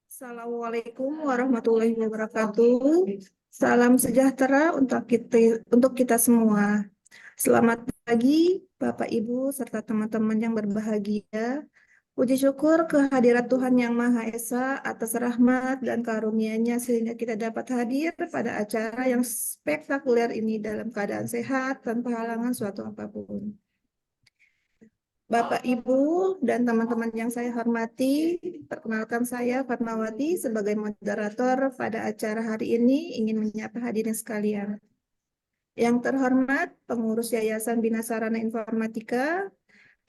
Assalamualaikum warahmatullahi wabarakatuh. Salam sejahtera untuk kita semua. Selamat pagi, Bapak, Ibu, serta teman-teman yang berbahagia. Puji syukur kehadirat Tuhan Yang Maha Esa atas rahmat dan karunia-Nya sehingga kita dapat hadir pada acara yang spektakuler ini dalam keadaan sehat tanpa halangan suatu apapun. Bapak, Ibu, dan teman-teman yang saya hormati, perkenalkan saya Fatmawati sebagai moderator pada acara hari ini ingin menyapa hadirin sekalian. Yang terhormat pengurus Yayasan Bina Sarana Informatika,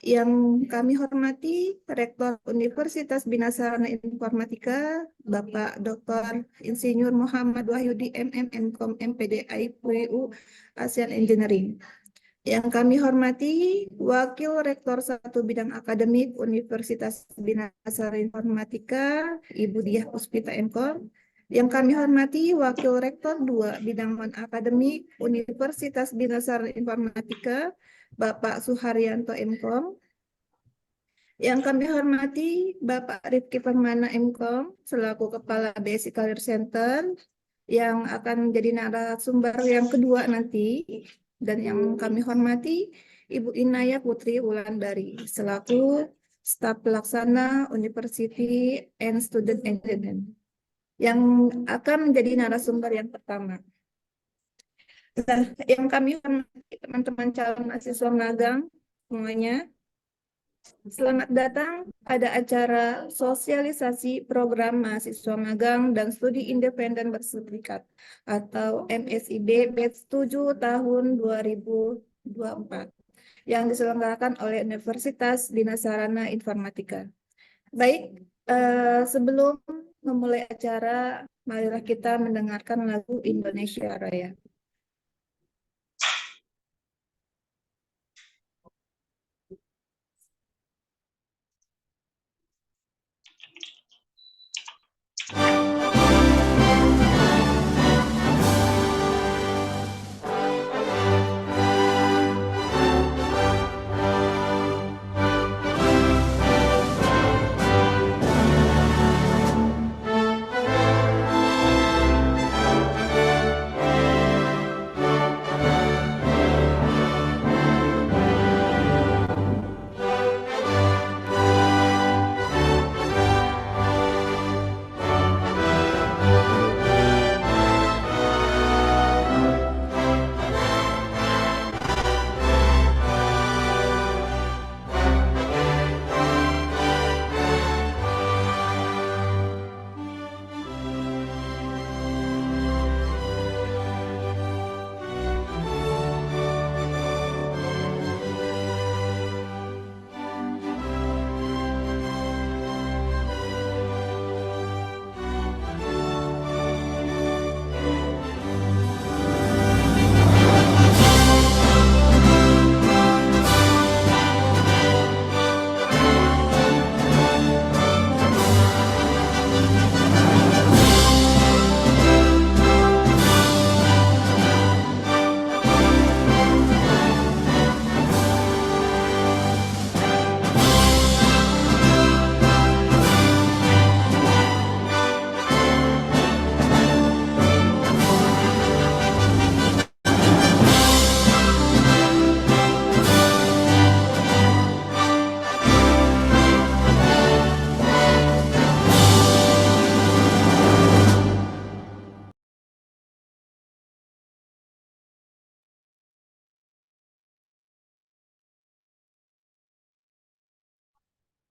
yang kami hormati Rektor Universitas Bina Sarana Informatika, Bapak Dr. Insinyur Muhammad Wahyudi MM Mkom MPD IPU ASEAN Engineering. Yang kami hormati Wakil Rektor 1 Bidang Akademik Universitas Bina Sarana Informatika, Ibu Diah Puspita Mkom. Yang kami hormati Wakil Rektor 2 Bidang Non-Akademik Universitas Bina Sarana Informatika, Bapak Suharyanto Mkom. Yang kami hormati Bapak Rifki Permana Mkom selaku Kepala BSI Career Center yang akan menjadi narasumber yang kedua nanti. Dan yang kami hormati Ibu Inaya Putri Wulandari selaku staf pelaksana University and Student Engagement yang akan menjadi narasumber yang pertama. Nah, yang kami hormati teman-teman calon mahasiswa magang semuanya. Selamat datang pada acara sosialisasi program mahasiswa magang dan studi independen bersertifikat atau MSIB Batch 7 tahun 2024 yang diselenggarakan oleh Universitas Bina Sarana Informatika. Baik, sebelum memulai acara, marilah kita mendengarkan lagu Indonesia Raya.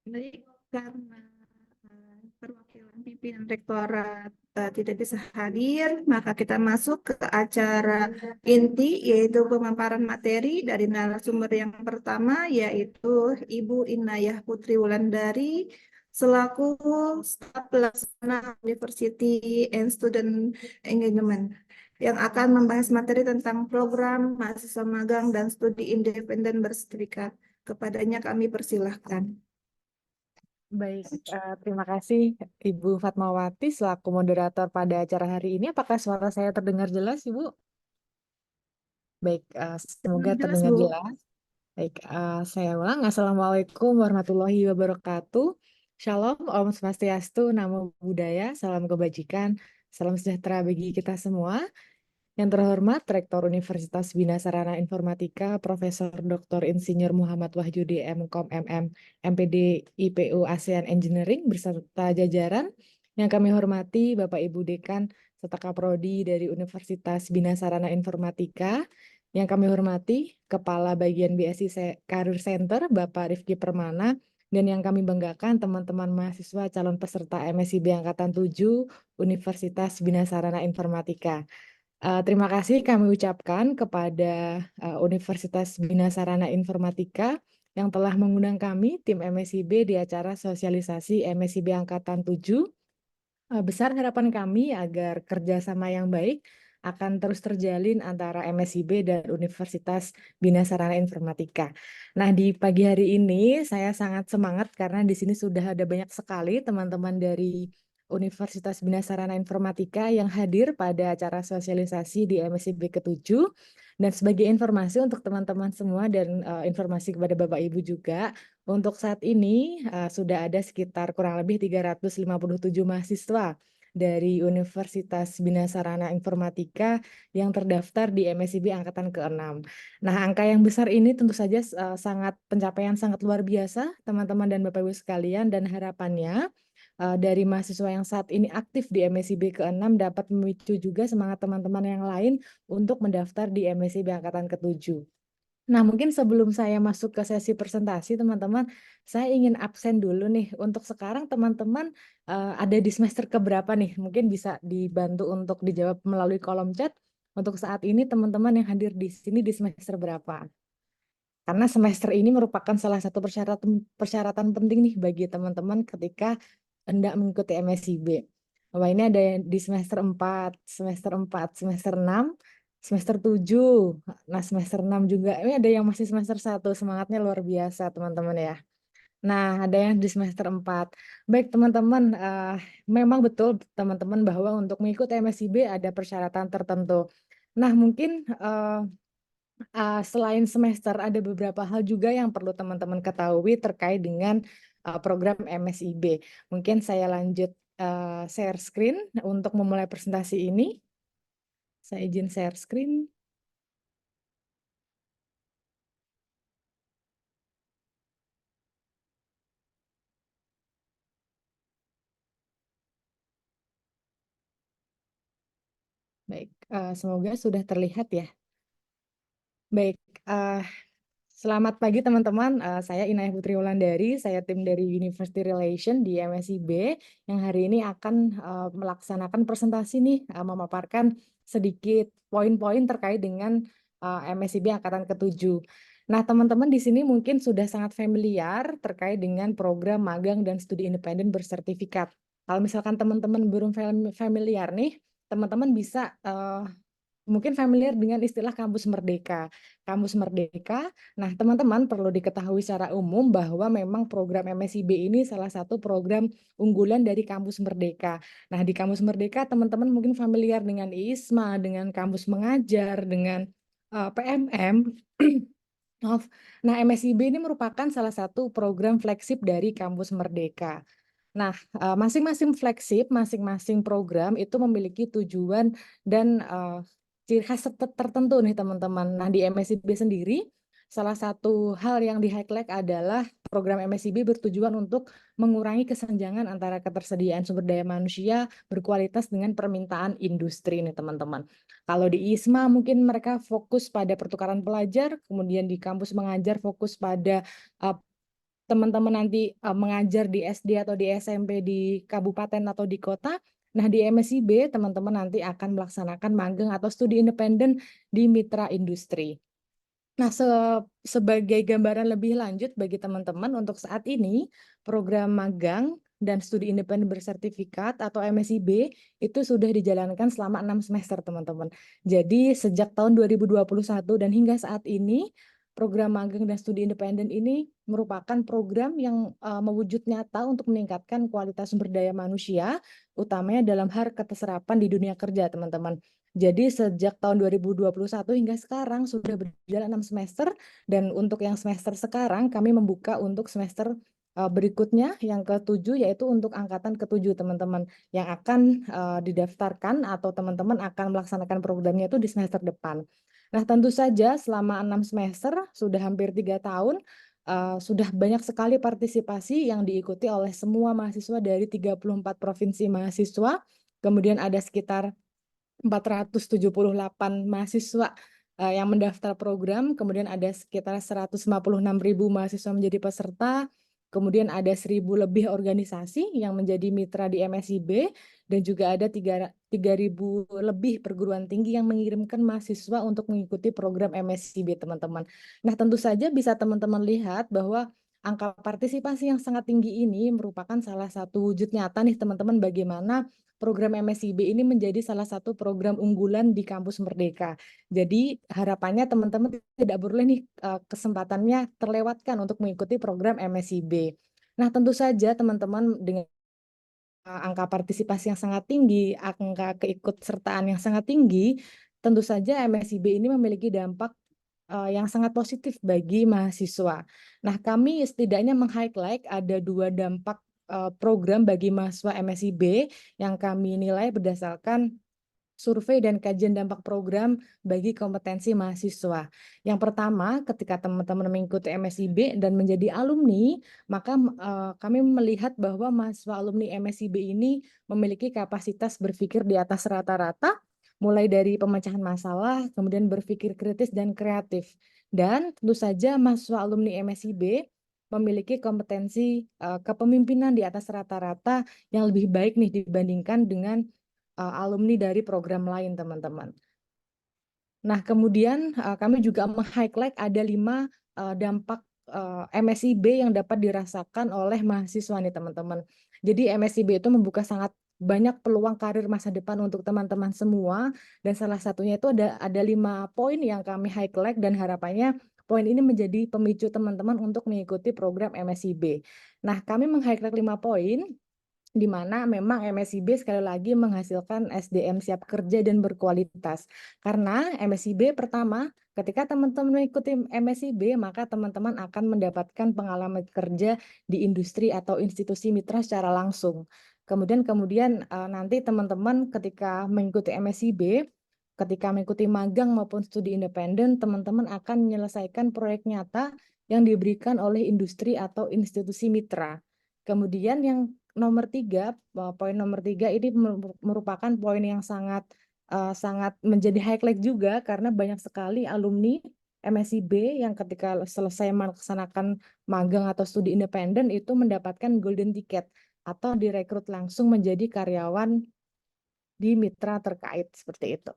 Baik, karena perwakilan pimpinan rektorat tidak bisa hadir, maka kita masuk ke acara inti, yaitu pemaparan materi dari narasumber yang pertama, yaitu Ibu Inayah Putri Wulandari, selaku staf pelaksana University and Student Engagement, yang akan membahas materi tentang program mahasiswa magang dan studi independen bersertifikat. Kepadanya kami persilahkan. Baik, terima kasih Ibu Fatmawati selaku moderator pada acara hari ini. Apakah suara saya terdengar jelas, Ibu? Baik, semoga Jelas, terdengar Bu. jelas. Baik, saya ulang. Assalamualaikum warahmatullahi wabarakatuh. Shalom, Om Swastiastu, Namo Buddhaya, salam kebajikan, salam sejahtera bagi kita semua. Yang terhormat Rektor Universitas Bina Sarana Informatika, Profesor Dr. Insinyur Muhammad Wahyudi MKom MM, MPD IPU ASEAN Engineering beserta jajaran. Yang kami hormati Bapak Ibu Dekan serta Kaprodi dari Universitas Bina Sarana Informatika. Yang kami hormati Kepala Bagian BSI Career Center Bapak Rifki Permana. Dan yang kami banggakan teman-teman mahasiswa calon peserta MSIB Angkatan 7 Universitas Bina Sarana Informatika. Terima kasih kami ucapkan kepada Universitas Bina Sarana Informatika yang telah mengundang kami, tim MSIB, di acara sosialisasi MSIB Angkatan 7. Besar harapan kami agar kerjasama yang baik akan terus terjalin antara MSIB dan Universitas Bina Sarana Informatika. Nah, di pagi hari ini saya sangat semangat karena di sini sudah ada banyak sekali teman-teman dari Universitas Bina Sarana Informatika yang hadir pada acara sosialisasi di MSIB ke-7. Dan sebagai informasi untuk teman-teman semua dan informasi kepada Bapak Ibu juga, untuk saat ini sudah ada sekitar kurang lebih 357 mahasiswa dari Universitas Bina Sarana Informatika yang terdaftar di MSIB angkatan ke-6. Nah, angka yang besar ini tentu saja sangat pencapaian sangat luar biasa, teman-teman dan Bapak Ibu sekalian, dan harapannya dari mahasiswa yang saat ini aktif di MSIB ke-6 dapat memicu juga semangat teman-teman yang lain untuk mendaftar di MSIB angkatan ke-7. Nah, mungkin sebelum saya masuk ke sesi presentasi, teman-teman, saya ingin absen dulu nih. Untuk sekarang, teman-teman ada di semester keberapa nih? Mungkin bisa dibantu untuk dijawab melalui kolom chat. Untuk saat ini, teman-teman yang hadir di sini di semester berapa? Karena semester ini merupakan salah satu persyaratan penting nih bagi teman-teman ketika hendak mengikuti MSIB. Wah, ini ada yang di semester 4, semester 6, semester 7. Nah, semester 6 juga. Ini ada yang masih semester 1. Semangatnya luar biasa, teman-teman ya. Nah, ada yang di semester 4. Baik, teman-teman, memang betul teman-teman bahwa untuk mengikuti MSIB ada persyaratan tertentu. Nah, mungkin selain semester ada beberapa hal juga yang perlu teman-teman ketahui terkait dengan program MSIB. Mungkin saya lanjut share screen untuk memulai presentasi ini. Saya izin share screen. Baik, semoga sudah terlihat ya. Baik, selamat pagi teman-teman. Saya Inayah Putri Wulandari, saya tim dari University Relation di MSIB yang hari ini akan melaksanakan presentasi nih, memaparkan sedikit poin-poin terkait dengan MSIB angkatan ke-7. Nah, teman-teman di sini mungkin sudah sangat familiar terkait dengan program magang dan studi independen bersertifikat. Kalau misalkan teman-teman belum familiar nih, teman-teman bisa mungkin familiar dengan istilah kampus merdeka. Kampus merdeka, nah teman-teman perlu diketahui secara umum bahwa memang program MSIB ini salah satu program unggulan dari kampus merdeka. Nah, di kampus merdeka teman-teman mungkin familiar dengan IISMA, dengan kampus mengajar, dengan PMM. Maaf. Nah, MSIB ini merupakan salah satu program flagship dari kampus merdeka. Nah, masing-masing flagship, masing-masing program itu memiliki tujuan dan ciri khas tertentu nih teman-teman. Nah, di MSIB sendiri, salah satu hal yang di-highlight adalah program MSIB bertujuan untuk mengurangi kesenjangan antara ketersediaan sumber daya manusia berkualitas dengan permintaan industri nih teman-teman. Kalau di ISMA mungkin mereka fokus pada pertukaran pelajar, kemudian di kampus mengajar fokus pada teman-teman nanti mengajar di SD atau di SMP di kabupaten atau di kota. Nah, di MSIB teman-teman nanti akan melaksanakan magang atau studi independen di mitra industri. Nah, sebagai gambaran lebih lanjut bagi teman-teman untuk saat ini, program magang dan studi independen bersertifikat atau MSIB itu sudah dijalankan selama 6 semester, teman-teman. Jadi, sejak tahun 2021 dan hingga saat ini, program magang dan studi independen ini merupakan program yang mewujud nyata untuk meningkatkan kualitas sumber daya manusia, utamanya dalam hal keterserapan di dunia kerja, teman-teman. Jadi sejak tahun 2021 hingga sekarang sudah berjalan 6 semester, dan untuk yang semester sekarang kami membuka untuk semester berikutnya yang ke-7, yaitu untuk angkatan ke-7 teman-teman yang akan didaftarkan atau teman-teman akan melaksanakan programnya itu di semester depan. Nah, tentu saja selama 6 semester sudah hampir 3 tahun, sudah banyak sekali partisipasi yang diikuti oleh semua mahasiswa dari 34 provinsi mahasiswa. Kemudian ada sekitar 478 mahasiswa yang mendaftar program, kemudian ada sekitar 156.000 mahasiswa menjadi peserta, kemudian ada 1.000 lebih organisasi yang menjadi mitra di MSIB, dan juga ada 3.000 lebih perguruan tinggi yang mengirimkan mahasiswa untuk mengikuti program MSIB, teman-teman. Nah, tentu saja bisa teman-teman lihat bahwa angka partisipasi yang sangat tinggi ini merupakan salah satu wujud nyata nih teman-teman bagaimana program MSIB ini menjadi salah satu program unggulan di Kampus Merdeka. Jadi harapannya teman-teman tidak boleh nih kesempatannya terlewatkan untuk mengikuti program MSIB. Nah, tentu saja teman-teman dengan angka partisipasi yang sangat tinggi, angka keikutsertaan yang sangat tinggi, tentu saja MSIB ini memiliki dampak yang sangat positif bagi mahasiswa. Nah, kami setidaknya meng-highlight ada 2 dampak program bagi mahasiswa MSIB yang kami nilai berdasarkan survei dan kajian dampak program bagi kompetensi mahasiswa. Yang pertama, ketika teman-teman mengikuti MSIB dan menjadi alumni, maka kami melihat bahwa mahasiswa alumni MSIB ini memiliki kapasitas berpikir di atas rata-rata, mulai dari pemecahan masalah, kemudian berpikir kritis dan kreatif. Dan tentu saja mahasiswa alumni MSIB memiliki kompetensi kepemimpinan di atas rata-rata yang lebih baik nih dibandingkan dengan alumni dari program lain, teman-teman. Nah, kemudian kami juga meng-highlight ada 5 dampak MSIB yang dapat dirasakan oleh mahasiswa nih, teman-teman. Jadi MSIB itu membuka sangat banyak peluang karir masa depan untuk teman-teman semua, dan salah satunya itu ada 5 poin yang kami highlight, dan harapannya poin ini menjadi pemicu teman-teman untuk mengikuti program MSIB. Nah, kami meng-highlight 5 poin di mana memang MSIB sekali lagi menghasilkan SDM siap kerja dan berkualitas. Karena MSIB pertama, ketika teman-teman mengikuti MSIB, maka teman-teman akan mendapatkan pengalaman kerja di industri atau institusi mitra secara langsung. Kemudian nanti teman-teman ketika mengikuti MSIB, ketika mengikuti magang maupun studi independen, teman-teman akan menyelesaikan proyek nyata yang diberikan oleh industri atau institusi mitra. Kemudian yang nomor 3, poin nomor 3 ini merupakan poin yang sangat menjadi highlight juga karena banyak sekali alumni MSIB yang ketika selesai melaksanakan magang atau studi independen itu mendapatkan golden ticket atau direkrut langsung menjadi karyawan di mitra terkait seperti itu.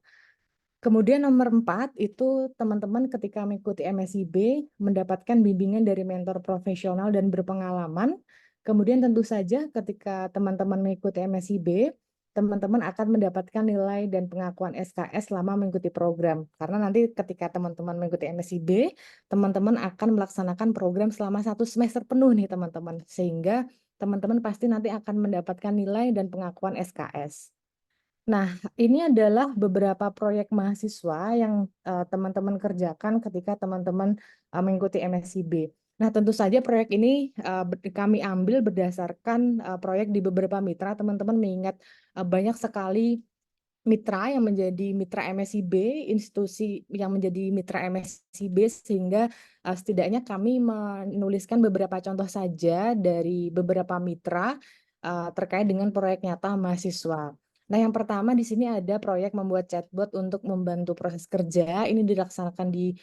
Kemudian nomor 4 itu teman-teman ketika mengikuti MSIB mendapatkan bimbingan dari mentor profesional dan berpengalaman. Kemudian tentu saja ketika teman-teman mengikuti MSIB, teman-teman akan mendapatkan nilai dan pengakuan SKS selama mengikuti program. Karena nanti ketika teman-teman mengikuti MSIB, teman-teman akan melaksanakan program selama 1 semester penuh nih teman-teman. Sehingga teman-teman pasti nanti akan mendapatkan nilai dan pengakuan SKS. Nah, ini adalah beberapa proyek mahasiswa yang teman-teman kerjakan ketika teman-teman mengikuti MSIB. Nah, tentu saja proyek ini kami ambil berdasarkan proyek di beberapa mitra. Teman-teman mengingat banyak sekali mitra yang menjadi mitra MSIB, institusi yang menjadi mitra MSIB, sehingga setidaknya kami menuliskan beberapa contoh saja dari beberapa mitra terkait dengan proyek nyata mahasiswa. Nah, yang pertama di sini ada proyek membuat chatbot untuk membantu proses kerja. Ini dilaksanakan di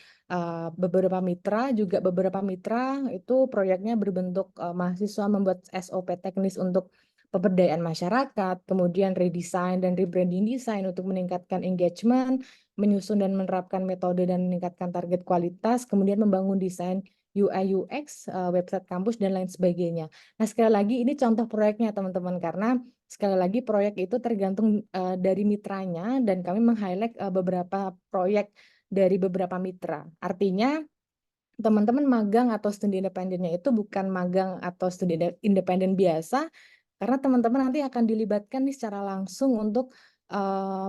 beberapa mitra, juga beberapa mitra itu proyeknya berbentuk mahasiswa membuat SOP teknis untuk pemberdayaan masyarakat, kemudian redesign dan rebranding desain untuk meningkatkan engagement, menyusun dan menerapkan metode dan meningkatkan target kualitas, kemudian membangun desain UI UX, website kampus, dan lain sebagainya. Nah, sekali lagi ini contoh proyeknya teman-teman, karena sekali lagi proyek itu tergantung dari mitranya, dan kami meng-highlight beberapa proyek dari beberapa mitra. Artinya teman-teman magang atau studi independennya itu bukan magang atau studi independen biasa, karena teman-teman nanti akan dilibatkan nih secara langsung untuk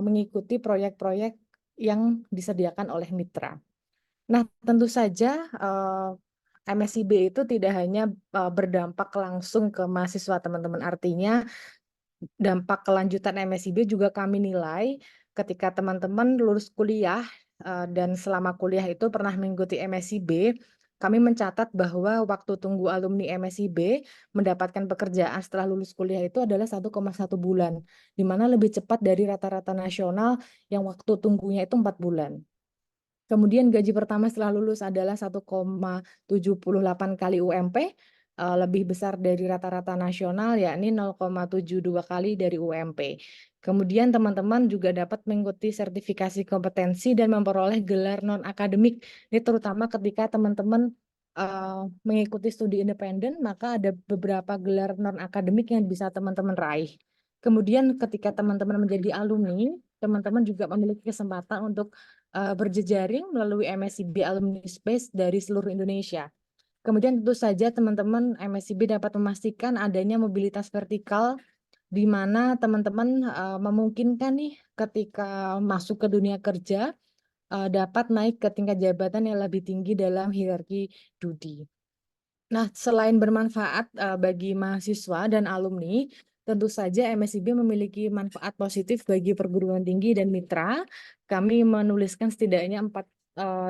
mengikuti proyek-proyek yang disediakan oleh mitra. Nah, tentu saja MSIB itu tidak hanya berdampak langsung ke mahasiswa teman-teman. Artinya dampak kelanjutan MSIB juga kami nilai ketika teman-teman lulus kuliah dan selama kuliah itu pernah mengikuti MSIB, kami mencatat bahwa waktu tunggu alumni MSIB mendapatkan pekerjaan setelah lulus kuliah itu adalah 1,1 bulan, di mana lebih cepat dari rata-rata nasional yang waktu tunggunya itu 4 bulan. Kemudian gaji pertama setelah lulus adalah 1,78 kali UMP, lebih besar dari rata-rata nasional, yakni 0,72 kali dari UMP. Kemudian teman-teman juga dapat mengikuti sertifikasi kompetensi dan memperoleh gelar non-akademik. Ini terutama ketika teman-teman mengikuti studi independen, maka ada beberapa gelar non-akademik yang bisa teman-teman raih. Kemudian ketika teman-teman menjadi alumni, teman-teman juga memiliki kesempatan untuk berjejaring melalui MSIB Alumni Space dari seluruh Indonesia. Kemudian tentu saja teman-teman MSIB dapat memastikan adanya mobilitas vertikal di mana teman-teman memungkinkan nih ketika masuk ke dunia kerja dapat naik ke tingkat jabatan yang lebih tinggi dalam hierarki Dudi. Nah, selain bermanfaat bagi mahasiswa dan alumni, tentu saja MSIB memiliki manfaat positif bagi perguruan tinggi dan mitra. Kami menuliskan setidaknya 4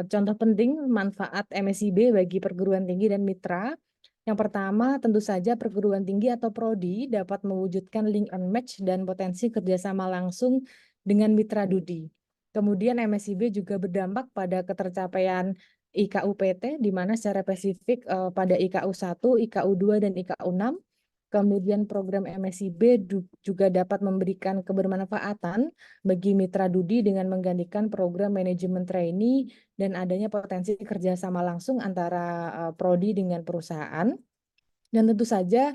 contoh penting manfaat MSIB bagi perguruan tinggi dan mitra. Yang pertama, tentu saja perguruan tinggi atau prodi dapat mewujudkan link and match dan potensi kerjasama langsung dengan mitra Dudi. Kemudian MSIB juga berdampak pada ketercapaian IKUPT, di mana secara spesifik pada IKU 1, IKU 2, dan IKU 6. Kemudian program MSIB juga dapat memberikan kebermanfaatan bagi mitra Dudi dengan menggantikan program manajemen trainee dan adanya potensi kerjasama langsung antara prodi dengan perusahaan. Dan tentu saja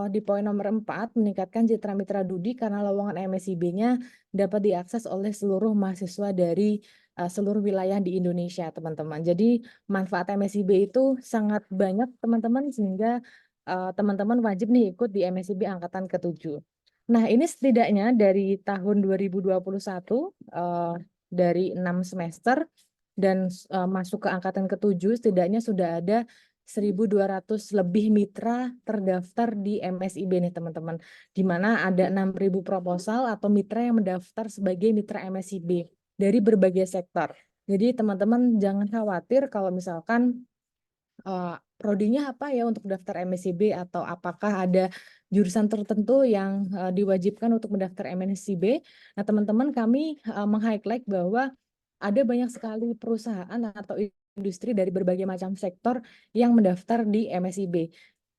di poin nomor 4, meningkatkan citra mitra Dudi karena lowongan MSIB-nya dapat diakses oleh seluruh mahasiswa dari seluruh wilayah di Indonesia, teman-teman. Jadi manfaat MSIB itu sangat banyak, teman-teman, sehingga teman-teman wajib nih ikut di MSIB Angkatan ke-7. Nah, ini setidaknya dari tahun 2021, dari 6 semester, dan masuk ke Angkatan ke-7, setidaknya sudah ada 1.200 lebih mitra terdaftar di MSIB nih teman-teman, di mana ada 6.000 proposal atau mitra yang mendaftar sebagai mitra MSIB dari berbagai sektor. Jadi teman-teman jangan khawatir kalau misalkan prodinya apa ya untuk daftar MSIB, atau apakah ada jurusan tertentu yang diwajibkan untuk mendaftar MSIB. Nah teman-teman, kami meng-highlight bahwa ada banyak sekali perusahaan atau industri dari berbagai macam sektor yang mendaftar di MSIB.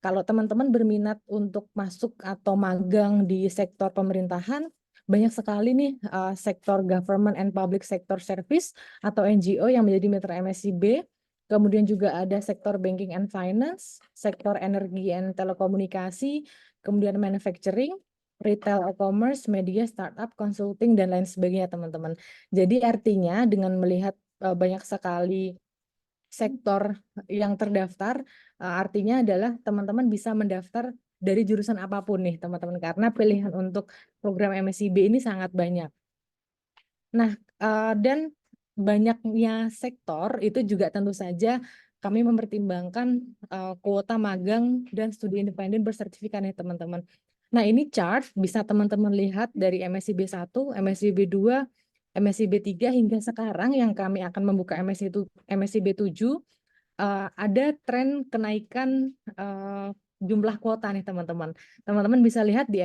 Kalau teman-teman berminat untuk masuk atau magang di sektor pemerintahan, banyak sekali nih sektor government and public sector service atau NGO yang menjadi mitra MSIB. Kemudian juga ada sektor banking and finance, sektor energi and telekomunikasi, kemudian manufacturing, retail e-commerce, media, startup, consulting, dan lain sebagainya, teman-teman. Jadi artinya dengan melihat banyak sekali sektor yang terdaftar, artinya adalah teman-teman bisa mendaftar dari jurusan apapun nih, teman-teman, karena pilihan untuk program MSIB ini sangat banyak. Nah, dan banyaknya sektor itu juga tentu saja kami mempertimbangkan kuota magang dan studi independen bersertifikat nih, teman-teman. Nah, ini chart bisa teman-teman lihat dari MSIB 1, MSIB 2, MSIB 3 hingga sekarang yang kami akan membuka MSIB 7, ada tren kenaikan jumlah kuota nih, teman-teman. Teman-teman bisa lihat di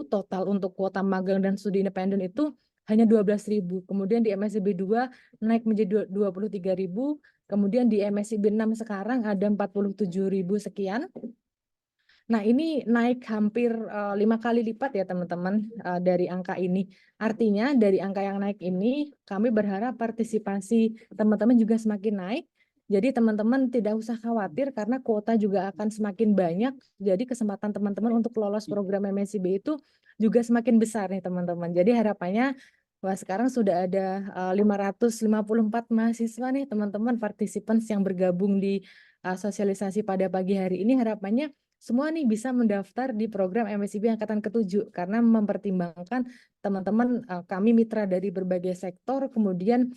total untuk kuota magang dan studi independen itu hanya 12.000. Kemudian di MSIB 2 naik menjadi 23.000. Kemudian di MSIB 6 sekarang ada 47.000 sekian. Nah, ini naik hampir 5 kali lipat ya teman-teman dari angka ini. Artinya dari angka yang naik ini kami berharap partisipasi teman-teman juga semakin naik. Jadi teman-teman tidak usah khawatir karena kuota juga akan semakin banyak. Jadi kesempatan teman-teman untuk lolos program MSIB itu juga semakin besar nih teman-teman. Jadi harapannya, wah, sekarang sudah ada 554 mahasiswa nih teman-teman participants yang bergabung di sosialisasi pada pagi hari ini. Harapannya semua nih bisa mendaftar di program MSIB Angkatan ke-7 karena mempertimbangkan teman-teman kami mitra dari berbagai sektor, kemudian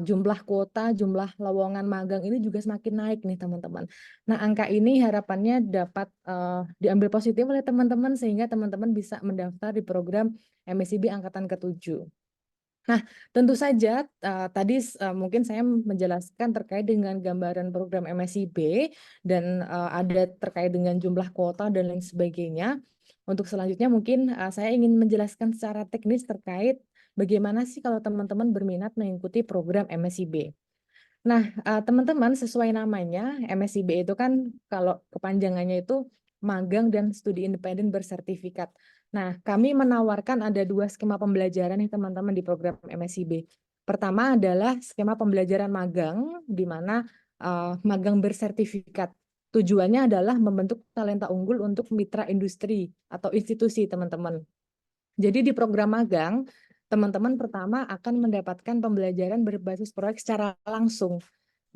jumlah kuota, jumlah lowongan magang ini juga semakin naik nih teman-teman. Nah, angka ini harapannya dapat diambil positif oleh teman-teman sehingga teman-teman bisa mendaftar di program MSIB Angkatan ke-7. Nah, tentu saja tadi mungkin saya menjelaskan terkait dengan gambaran program MSIB dan ada terkait dengan jumlah kuota dan lain sebagainya. Untuk selanjutnya mungkin saya ingin menjelaskan secara teknis terkait bagaimana sih kalau teman-teman berminat mengikuti program MSIB. Nah, teman-teman sesuai namanya, MSIB itu kan kalau kepanjangannya itu magang dan studi independen bersertifikat. Nah, kami menawarkan ada 2 skema pembelajaran nih teman-teman di program MSIB. Pertama adalah skema pembelajaran magang, di mana magang bersertifikat. Tujuannya adalah membentuk talenta unggul untuk mitra industri atau institusi, teman-teman. Jadi di program magang, teman-teman pertama akan mendapatkan pembelajaran berbasis proyek secara langsung.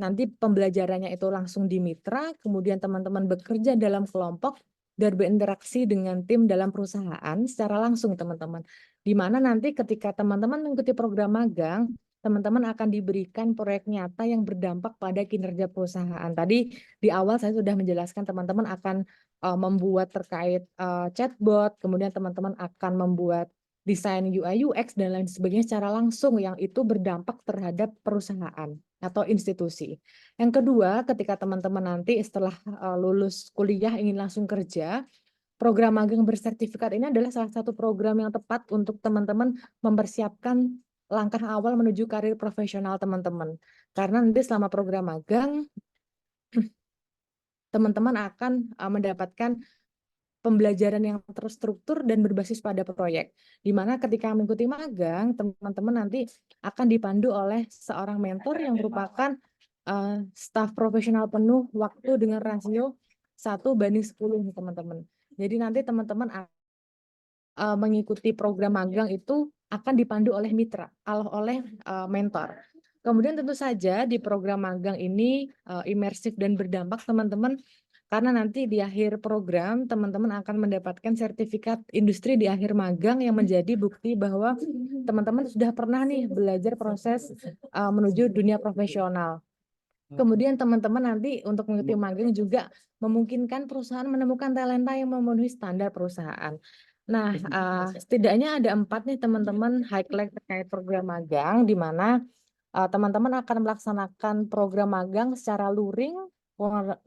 Nanti pembelajarannya itu langsung di mitra, kemudian teman-teman bekerja dalam kelompok dan berinteraksi dengan tim dalam perusahaan secara langsung, teman-teman. Di mana nanti ketika teman-teman mengikuti program magang, teman-teman akan diberikan proyek nyata yang berdampak pada kinerja perusahaan. Tadi di awal saya sudah menjelaskan teman-teman akan membuat terkait chatbot, kemudian teman-teman akan membuat desain UI UX dan lain sebagainya secara langsung yang itu berdampak terhadap perusahaan atau institusi. Yang kedua, ketika teman-teman nanti setelah lulus kuliah ingin langsung kerja, program magang bersertifikat ini adalah salah satu program yang tepat untuk teman-teman mempersiapkan langkah awal menuju karir profesional teman-teman. Karena nanti selama program magang, teman-teman akan mendapatkan pembelajaran yang terstruktur dan berbasis pada proyek. Di mana ketika mengikuti magang, teman-teman nanti akan dipandu oleh seorang mentor yang merupakan staf profesional penuh waktu dengan rasio 1:10 nih teman-teman. Jadi nanti teman-teman mengikuti program magang itu akan dipandu oleh mitra, oleh mentor. Kemudian tentu saja di program magang ini imersif dan berdampak teman-teman karena nanti di akhir program teman-teman akan mendapatkan sertifikat industri di akhir magang yang menjadi bukti bahwa teman-teman sudah pernah nih belajar proses menuju dunia profesional. Kemudian teman-teman nanti untuk mengikuti magang juga memungkinkan perusahaan menemukan talenta yang memenuhi standar perusahaan. Nah, setidaknya ada 4 nih teman-teman highlight terkait program magang, di mana teman-teman akan melaksanakan program magang secara luring,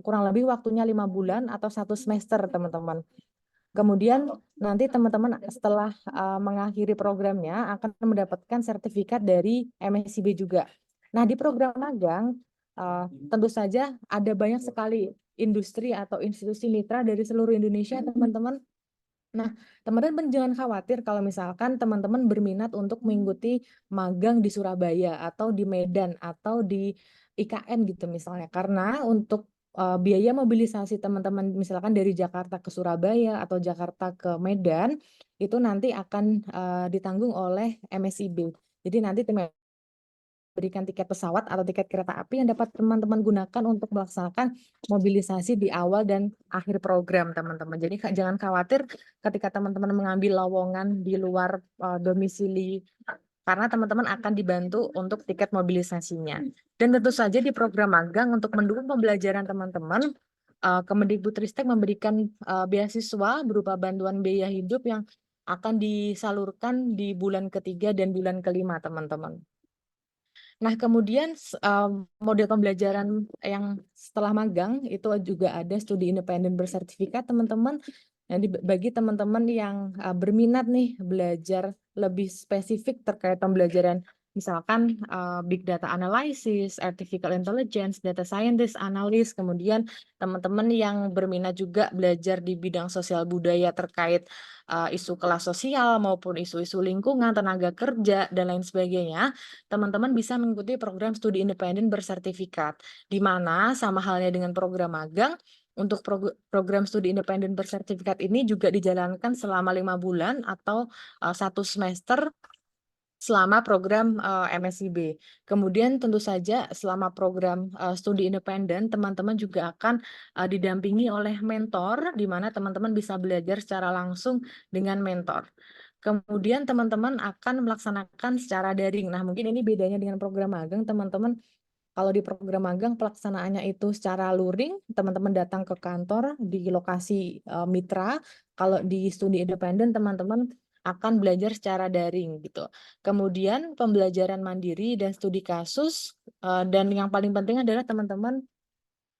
kurang lebih waktunya 5 bulan atau 1 semester, teman-teman. Kemudian nanti teman-teman setelah mengakhiri programnya akan mendapatkan sertifikat dari MSIB juga. Nah, di program magang tentu saja ada banyak sekali industri atau institusi mitra dari seluruh Indonesia, teman-teman. Nah, teman-teman jangan khawatir kalau misalkan teman-teman berminat untuk mengikuti magang di Surabaya atau di Medan atau di IKN gitu misalnya. Karena untuk biaya mobilisasi teman-teman misalkan dari Jakarta ke Surabaya atau Jakarta ke Medan itu nanti akan ditanggung oleh MSIB. Jadi nanti berikan tiket pesawat atau tiket kereta api yang dapat teman-teman gunakan untuk melaksanakan mobilisasi di awal dan akhir program, teman-teman. Jadi jangan khawatir ketika teman-teman mengambil lowongan di luar domisili, karena teman-teman akan dibantu untuk tiket mobilisasinya. Dan tentu saja di program magang untuk mendukung pembelajaran teman-teman, Kemendikbudristek memberikan beasiswa berupa bantuan biaya hidup yang akan disalurkan di bulan ketiga dan bulan kelima, teman-teman. Nah, kemudian model pembelajaran yang setelah magang itu juga ada studi independen bersertifikat, teman-teman. Jadi bagi teman-teman yang berminat nih belajar lebih spesifik terkait pembelajaran misalkan big data analysis, artificial intelligence, data scientist, analis, kemudian teman-teman yang berminat juga belajar di bidang sosial budaya terkait isu kelas sosial maupun isu-isu lingkungan, tenaga kerja, dan lain sebagainya, teman-teman bisa mengikuti program studi independen bersertifikat, di mana sama halnya dengan program magang, untuk program studi independen bersertifikat ini juga dijalankan selama 5 bulan atau 1 semester selama program MSIB. Kemudian tentu saja selama program studi independen, teman-teman juga akan didampingi oleh mentor, di mana teman-teman bisa belajar secara langsung dengan mentor. Kemudian teman-teman akan melaksanakan secara daring. Nah, mungkin ini bedanya dengan program magang, teman-teman. Kalau di program magang pelaksanaannya itu secara luring, teman-teman datang ke kantor di lokasi mitra. Kalau di studi independen, teman-teman akan belajar secara daring gitu. Kemudian pembelajaran mandiri dan studi kasus, dan yang paling penting adalah teman-teman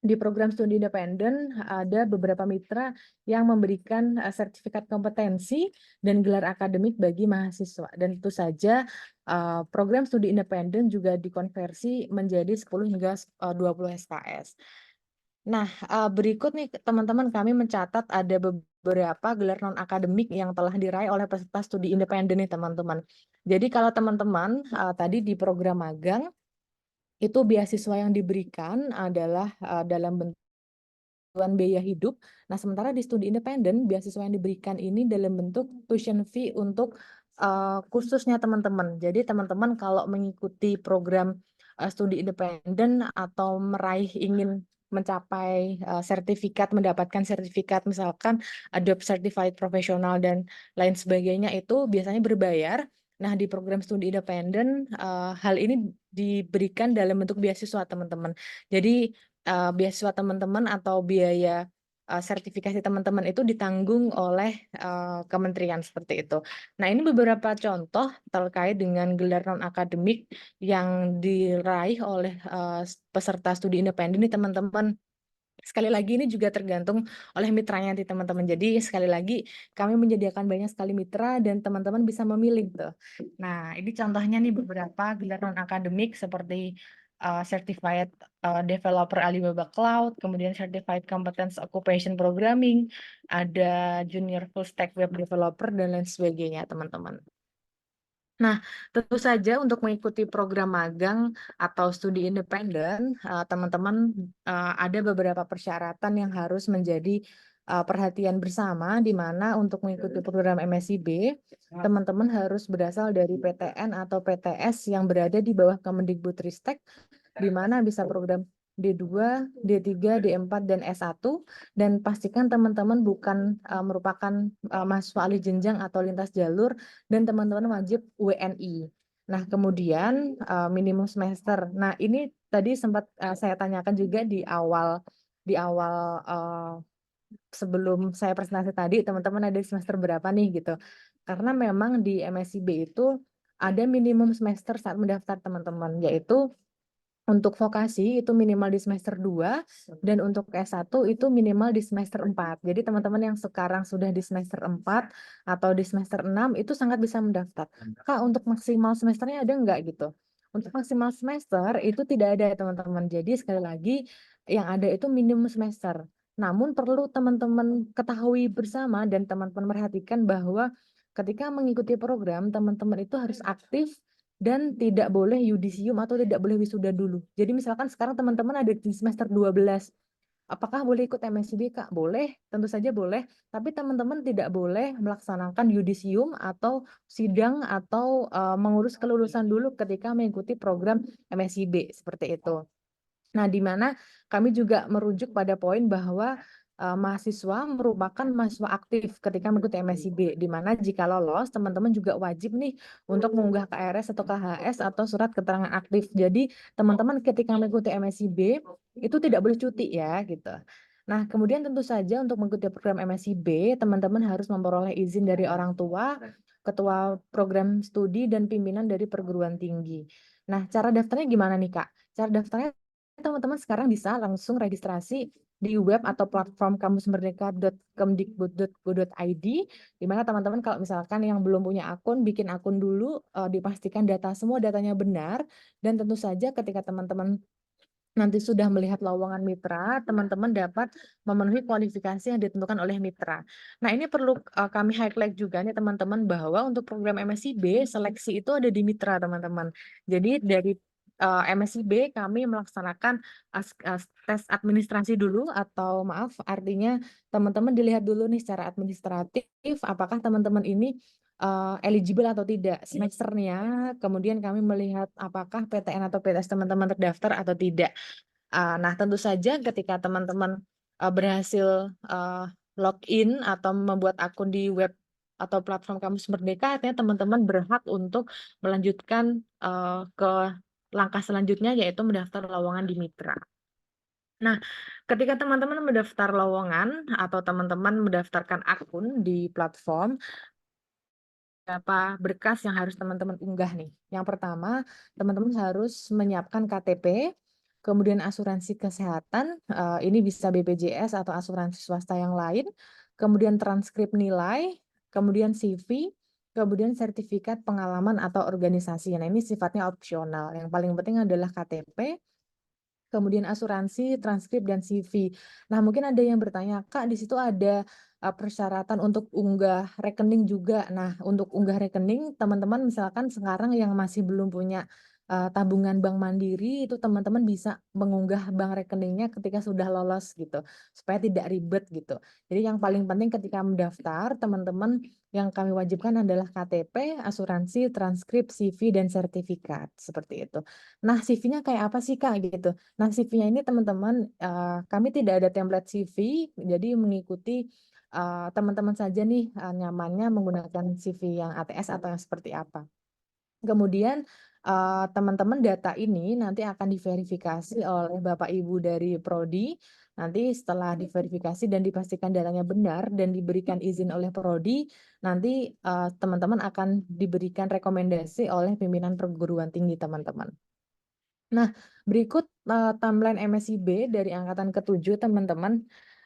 di program studi independen ada beberapa mitra yang memberikan sertifikat kompetensi dan gelar akademik bagi mahasiswa. Dan tentu saja program studi independen juga dikonversi menjadi 10 hingga 20 SKS. Nah, berikut nih teman-teman kami mencatat ada beberapa gelar non-akademik yang telah diraih oleh peserta studi independen nih teman-teman. Jadi kalau teman-teman tadi di program magang, itu beasiswa yang diberikan adalah dalam bentuk biaya hidup. Nah, sementara di studi independen, beasiswa yang diberikan ini dalam bentuk tuition fee untuk kursusnya teman-teman. Jadi, teman-teman kalau mengikuti program studi independen atau ingin mencapai sertifikat, mendapatkan sertifikat, misalkan Adobe Certified Professional dan lain sebagainya itu biasanya berbayar. Nah, di program studi independen, hal ini diberikan dalam bentuk beasiswa, teman-teman. Jadi, beasiswa teman-teman atau biaya sertifikasi teman-teman itu ditanggung oleh kementerian seperti itu. Nah, ini beberapa contoh terkait dengan gelar non-akademik yang diraih oleh peserta studi independen ini teman-teman. Sekali lagi ini juga tergantung oleh mitranya nanti teman-teman. Jadi sekali lagi kami menyediakan banyak sekali mitra dan teman-teman bisa memilih tuh. Nah, ini contohnya nih beberapa gelar non-akademik seperti Certified Developer Alibaba Cloud, kemudian Certified Competence Occupation Programming, ada Junior Full Stack Web Developer dan lain sebagainya, teman-teman. Nah, tentu saja untuk mengikuti program magang atau studi independen, teman-teman ada beberapa persyaratan yang harus menjadi perhatian bersama, di mana untuk mengikuti program MSIB, teman-teman harus berasal dari PTN atau PTS yang berada di bawah Kemendikbudristek, di mana bisa program D2, D3, D4, dan S1, dan pastikan teman-teman bukan merupakan mahasiswa alih jenjang atau lintas jalur, dan teman-teman wajib WNI. Nah, kemudian minimum semester. Nah, ini tadi sempat saya tanyakan juga di awal sebelum saya presentasi tadi, teman-teman ada di semester berapa nih gitu. Karena memang di MSIB itu ada minimum semester saat mendaftar teman-teman, yaitu untuk vokasi itu minimal di semester 2 dan untuk S1 itu minimal di semester 4. Jadi teman-teman yang sekarang sudah di semester 4 atau di semester 6 itu sangat bisa mendaftar. Kak, untuk maksimal semesternya ada enggak gitu? Untuk maksimal semester itu tidak ada ya teman-teman. Jadi sekali lagi yang ada itu minimum semester. Namun perlu teman-teman ketahui bersama dan teman-teman perhatikan bahwa ketika mengikuti program, teman-teman itu harus aktif dan tidak boleh yudisium atau tidak boleh wisuda dulu. Jadi misalkan sekarang teman-teman ada di semester 12. Apakah boleh ikut MSIB, Kak? Boleh, tentu saja boleh. Tapi teman-teman tidak boleh melaksanakan yudisium atau sidang atau mengurus kelulusan dulu ketika mengikuti program MSIB seperti itu. Nah, di mana kami juga merujuk pada poin bahwa mahasiswa merupakan mahasiswa aktif ketika mengikuti MSIB, di mana jika lolos, teman-teman juga wajib nih untuk mengunggah KRS atau KHS atau surat keterangan aktif. Jadi, teman-teman ketika mengikuti MSIB, itu tidak boleh cuti ya, gitu. Nah, kemudian tentu saja untuk mengikuti program MSIB, teman-teman harus memperoleh izin dari orang tua, ketua program studi, dan pimpinan dari perguruan tinggi. Nah, cara daftarnya gimana nih, Kak? Cara daftarnya teman-teman sekarang bisa langsung registrasi di web atau platform kamusmerdeka.kemdikbud.go.id, di mana teman-teman kalau misalkan yang belum punya akun, bikin akun dulu, dipastikan semua datanya benar, dan tentu saja ketika teman-teman nanti sudah melihat lowongan mitra, teman-teman dapat memenuhi kualifikasi yang ditentukan oleh mitra. Nah, ini perlu kami highlight juga nih teman-teman bahwa untuk program MSIB, seleksi itu ada di mitra, teman-teman. Jadi dari MSIB kami melaksanakan tes administrasi dulu, atau maaf, artinya teman-teman dilihat dulu nih secara administratif apakah teman-teman ini eligible atau tidak semesternya. Kemudian kami melihat apakah PTN atau PTS teman-teman terdaftar atau tidak. Nah, tentu saja ketika teman-teman berhasil login atau membuat akun di web atau platform Kampus Merdeka, artinya teman-teman berhak untuk melanjutkan ke langkah selanjutnya, yaitu mendaftar lowongan di Mitra. Nah, ketika teman-teman mendaftar lowongan atau teman-teman mendaftarkan akun di platform, beberapa berkas yang harus teman-teman unggah nih. Yang pertama, teman-teman harus menyiapkan KTP, kemudian asuransi kesehatan, ini bisa BPJS atau asuransi swasta yang lain, kemudian transkrip nilai, kemudian CV, kemudian sertifikat pengalaman atau organisasi. Nah, ini sifatnya opsional. Yang paling penting adalah KTP, kemudian asuransi, transkrip, dan CV. Nah, mungkin ada yang bertanya, Kak, di situ ada persyaratan untuk unggah rekening juga. Nah, untuk unggah rekening, teman-teman misalkan sekarang yang masih belum punya tabungan Bank Mandiri, itu teman-teman bisa mengunggah bank rekeningnya ketika sudah lolos gitu, supaya tidak ribet gitu. Jadi yang paling penting ketika mendaftar, teman-teman yang kami wajibkan adalah KTP, asuransi, transkrip, CV, dan sertifikat, seperti itu. Nah, CV-nya kayak apa sih, Kak, gitu. Nah, CV-nya ini teman-teman, kami tidak ada template CV, jadi mengikuti teman-teman saja nih nyamannya menggunakan CV yang ATS atau yang seperti apa. Kemudian teman-teman data ini nanti akan diverifikasi oleh Bapak Ibu dari Prodi. Nanti setelah diverifikasi dan dipastikan datanya benar dan diberikan izin oleh Prodi, nanti teman-teman akan diberikan rekomendasi oleh pimpinan perguruan tinggi teman-teman. Nah, berikut timeline MSIB dari angkatan ke-7, teman-teman,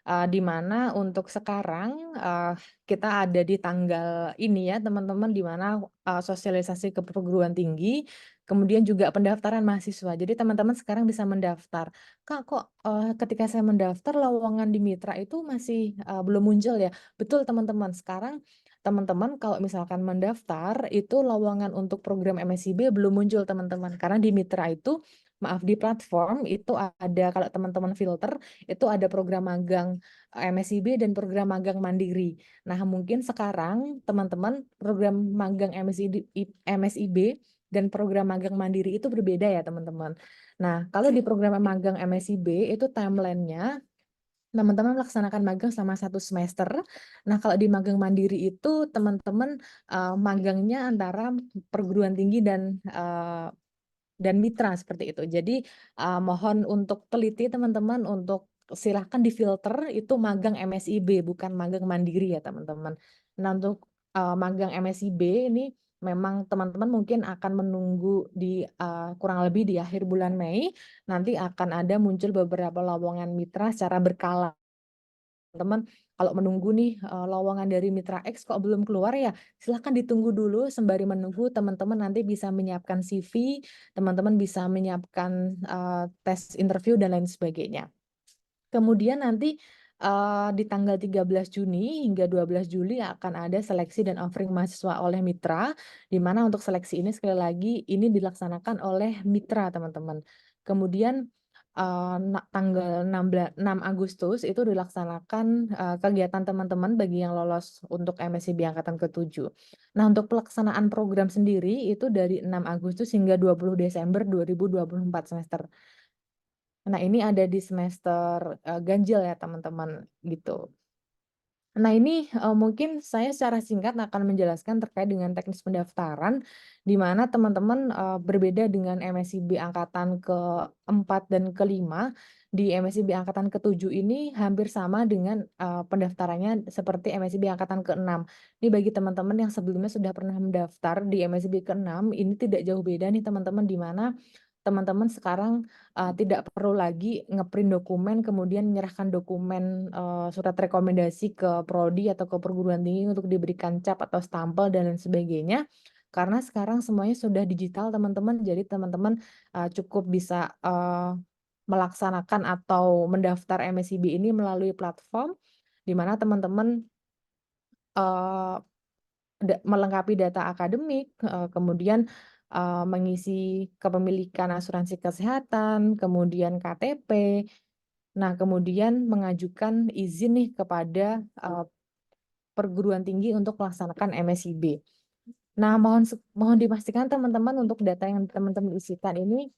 di mana untuk sekarang kita ada di tanggal ini ya, teman-teman, di mana sosialisasi ke perguruan tinggi, kemudian juga pendaftaran mahasiswa. Jadi teman-teman sekarang bisa mendaftar. Kak, kok ketika saya mendaftar lowongan di Mitra itu masih belum muncul ya? Betul, teman-teman. Sekarang teman-teman kalau misalkan mendaftar itu lowongan untuk program MSIB belum muncul, teman-teman, karena di Mitra itu, maaf, di platform itu ada, kalau teman-teman filter itu ada program magang MSIB dan program magang mandiri. Nah, mungkin sekarang teman-teman program magang MSIB dan program magang mandiri itu berbeda ya, teman-teman. Nah, kalau di program magang MSIB itu timelinenya teman-teman melaksanakan magang selama 1 semester. Nah, kalau di magang mandiri itu teman-teman magangnya antara perguruan tinggi dan mitra seperti itu. Jadi mohon untuk teliti, teman-teman, untuk silahkan difilter itu magang MSIB bukan magang mandiri ya, teman-teman. Nah, untuk magang MSIB ini memang teman-teman mungkin akan menunggu di kurang lebih di akhir bulan Mei, nanti akan ada muncul beberapa lowongan mitra secara berkala. Teman-teman kalau menunggu nih lowongan dari Mitra X kok belum keluar ya, silahkan ditunggu dulu. Sembari menunggu, teman-teman nanti bisa menyiapkan CV, teman-teman bisa menyiapkan tes interview dan lain sebagainya. Kemudian nanti di tanggal 13 Juni hingga 12 Juli akan ada seleksi dan offering mahasiswa oleh Mitra, di mana untuk seleksi ini sekali lagi ini dilaksanakan oleh Mitra, teman-teman. Kemudian tanggal 6 Agustus itu dilaksanakan kegiatan teman-teman bagi yang lolos untuk MSIB angkatan ke-7. Nah, untuk pelaksanaan program sendiri itu dari 6 Agustus hingga 20 Desember 2024 semester. Nah, ini ada di semester ganjil ya, teman-teman, gitu. Nah, ini mungkin saya secara singkat akan menjelaskan terkait dengan teknis pendaftaran, di mana teman-teman berbeda dengan MSIB angkatan ke-4 dan ke-5. Di MSIB angkatan ke-7 ini hampir sama dengan pendaftarannya seperti MSIB angkatan ke-6. Ini bagi teman-teman yang sebelumnya sudah pernah mendaftar di MSIB ke-6, ini tidak jauh beda nih, teman-teman, di mana teman-teman sekarang tidak perlu lagi ngeprint dokumen, kemudian menyerahkan dokumen surat rekomendasi ke prodi atau ke perguruan tinggi untuk diberikan cap atau stempel dan lain sebagainya. Karena sekarang semuanya sudah digital, teman-teman. Jadi teman-teman cukup bisa melaksanakan atau mendaftar MSIB ini melalui platform, di mana teman-teman melengkapi data akademik, kemudian mengisi kepemilikan asuransi kesehatan, kemudian KTP. Nah, kemudian mengajukan izin nih kepada perguruan tinggi untuk melaksanakan MSIB. Nah, mohon dipastikan teman-teman untuk data yang teman-teman isikan ini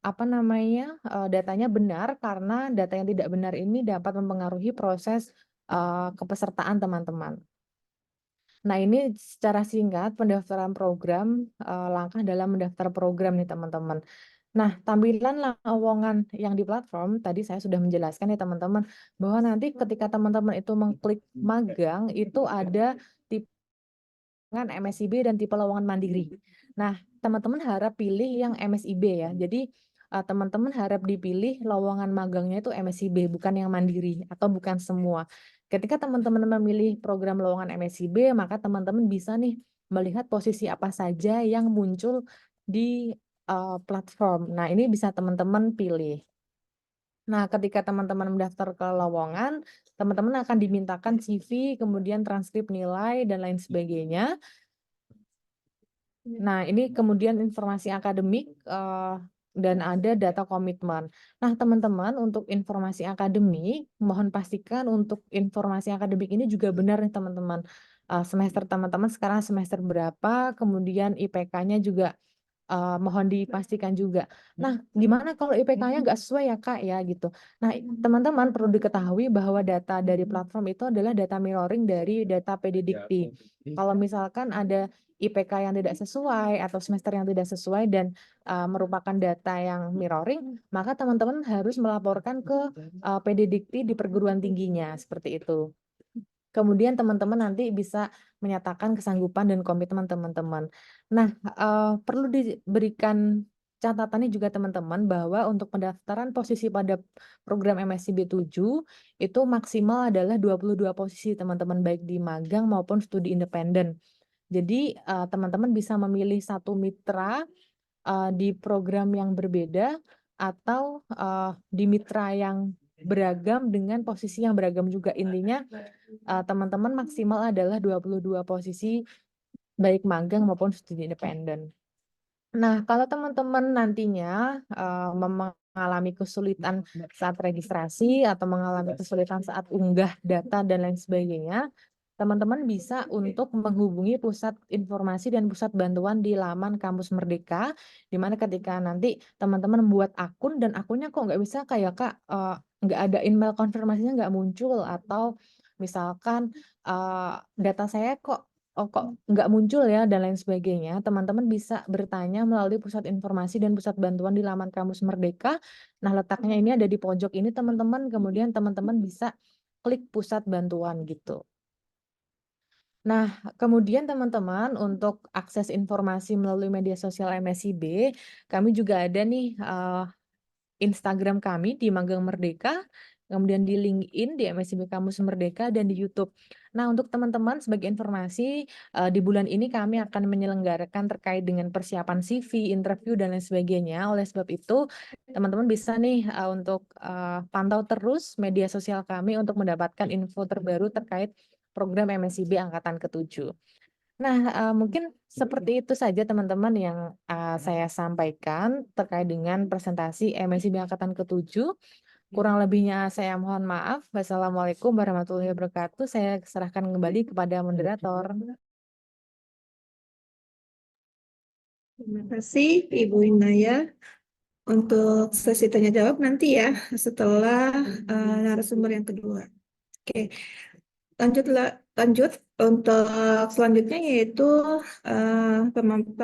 apa namanya datanya benar, karena data yang tidak benar ini dapat mempengaruhi proses kepesertaan teman-teman. Nah, ini secara singkat pendaftaran program, langkah dalam mendaftar program nih teman-teman. Nah, tampilan lowongan yang di platform tadi saya sudah menjelaskan ya teman-teman, bahwa nanti ketika teman-teman itu mengklik magang itu ada tipe dengan MSIB dan tipe lowongan mandiri. Nah, teman-teman harap pilih yang MSIB ya. Jadi teman-teman harap dipilih lowongan magangnya itu MSIB, bukan yang mandiri atau bukan semua. Ketika teman-teman memilih program lowongan MSIB, maka teman-teman bisa nih melihat posisi apa saja yang muncul di platform. Nah, ini bisa teman-teman pilih. Nah, ketika teman-teman mendaftar ke lowongan, teman-teman akan dimintakan CV, kemudian transkrip nilai, dan lain sebagainya. Nah, ini kemudian informasi akademik dan ada data komitmen. Nah, teman-teman, untuk informasi akademik, mohon pastikan untuk informasi akademik ini juga benar nih, teman-teman. Semester teman-teman sekarang semester berapa, kemudian IPK-nya juga mohon dipastikan juga. Nah, gimana kalau IPK-nya nggak sesuai ya, Kak, ya gitu. Nah, teman-teman perlu diketahui bahwa data dari platform itu adalah data mirroring dari data PDDikti. Kalau misalkan ada IPK yang tidak sesuai atau semester yang tidak sesuai dan merupakan data yang mirroring, maka teman-teman harus melaporkan ke PDDikti di perguruan tingginya, seperti itu. Kemudian teman-teman nanti bisa menyatakan kesanggupan dan komitmen teman-teman. Nah, perlu diberikan catatannya juga teman-teman bahwa untuk pendaftaran posisi pada program MSCB 7 itu maksimal adalah 22 posisi teman-teman, baik di magang maupun studi independen. Jadi teman-teman bisa memilih satu mitra di program yang berbeda atau di mitra yang beragam dengan posisi yang beragam juga. Intinya teman-teman maksimal adalah 22 posisi baik magang maupun studi independen. Nah, kalau teman-teman nantinya mengalami kesulitan saat registrasi atau mengalami kesulitan saat unggah data dan lain sebagainya, teman-teman bisa untuk menghubungi pusat informasi dan pusat bantuan di laman Kampus Merdeka, di mana ketika nanti teman-teman membuat akun dan akunnya kok nggak bisa kayak Kak, nggak ada email konfirmasinya nggak muncul, atau misalkan data saya kok nggak muncul ya dan lain sebagainya, teman-teman bisa bertanya melalui pusat informasi dan pusat bantuan di laman Kampus Merdeka. Nah, letaknya ini ada di pojok ini teman-teman, kemudian teman-teman bisa klik pusat bantuan gitu. Nah, kemudian teman-teman untuk akses informasi melalui media sosial MSIB, kami juga ada nih Instagram kami di Magang Merdeka, kemudian di LinkedIn, di MSIB Kampus Merdeka, dan di YouTube. Nah, untuk teman-teman sebagai informasi, di bulan ini kami akan menyelenggarakan terkait dengan persiapan CV, interview, dan lain sebagainya. Oleh sebab itu, teman-teman bisa nih untuk pantau terus media sosial kami untuk mendapatkan info terbaru terkait program MSIB Angkatan ke-7. Nah, mungkin seperti itu saja teman-teman yang saya sampaikan terkait dengan presentasi MSIB Angkatan ke-7. Kurang lebihnya saya mohon maaf. Wassalamualaikum warahmatullahi wabarakatuh. Saya serahkan kembali kepada moderator. Terima kasih Ibu Inaya. Untuk sesi tanya jawab nanti ya setelah narasumber yang kedua. Oke, lanjut untuk selanjutnya yaitu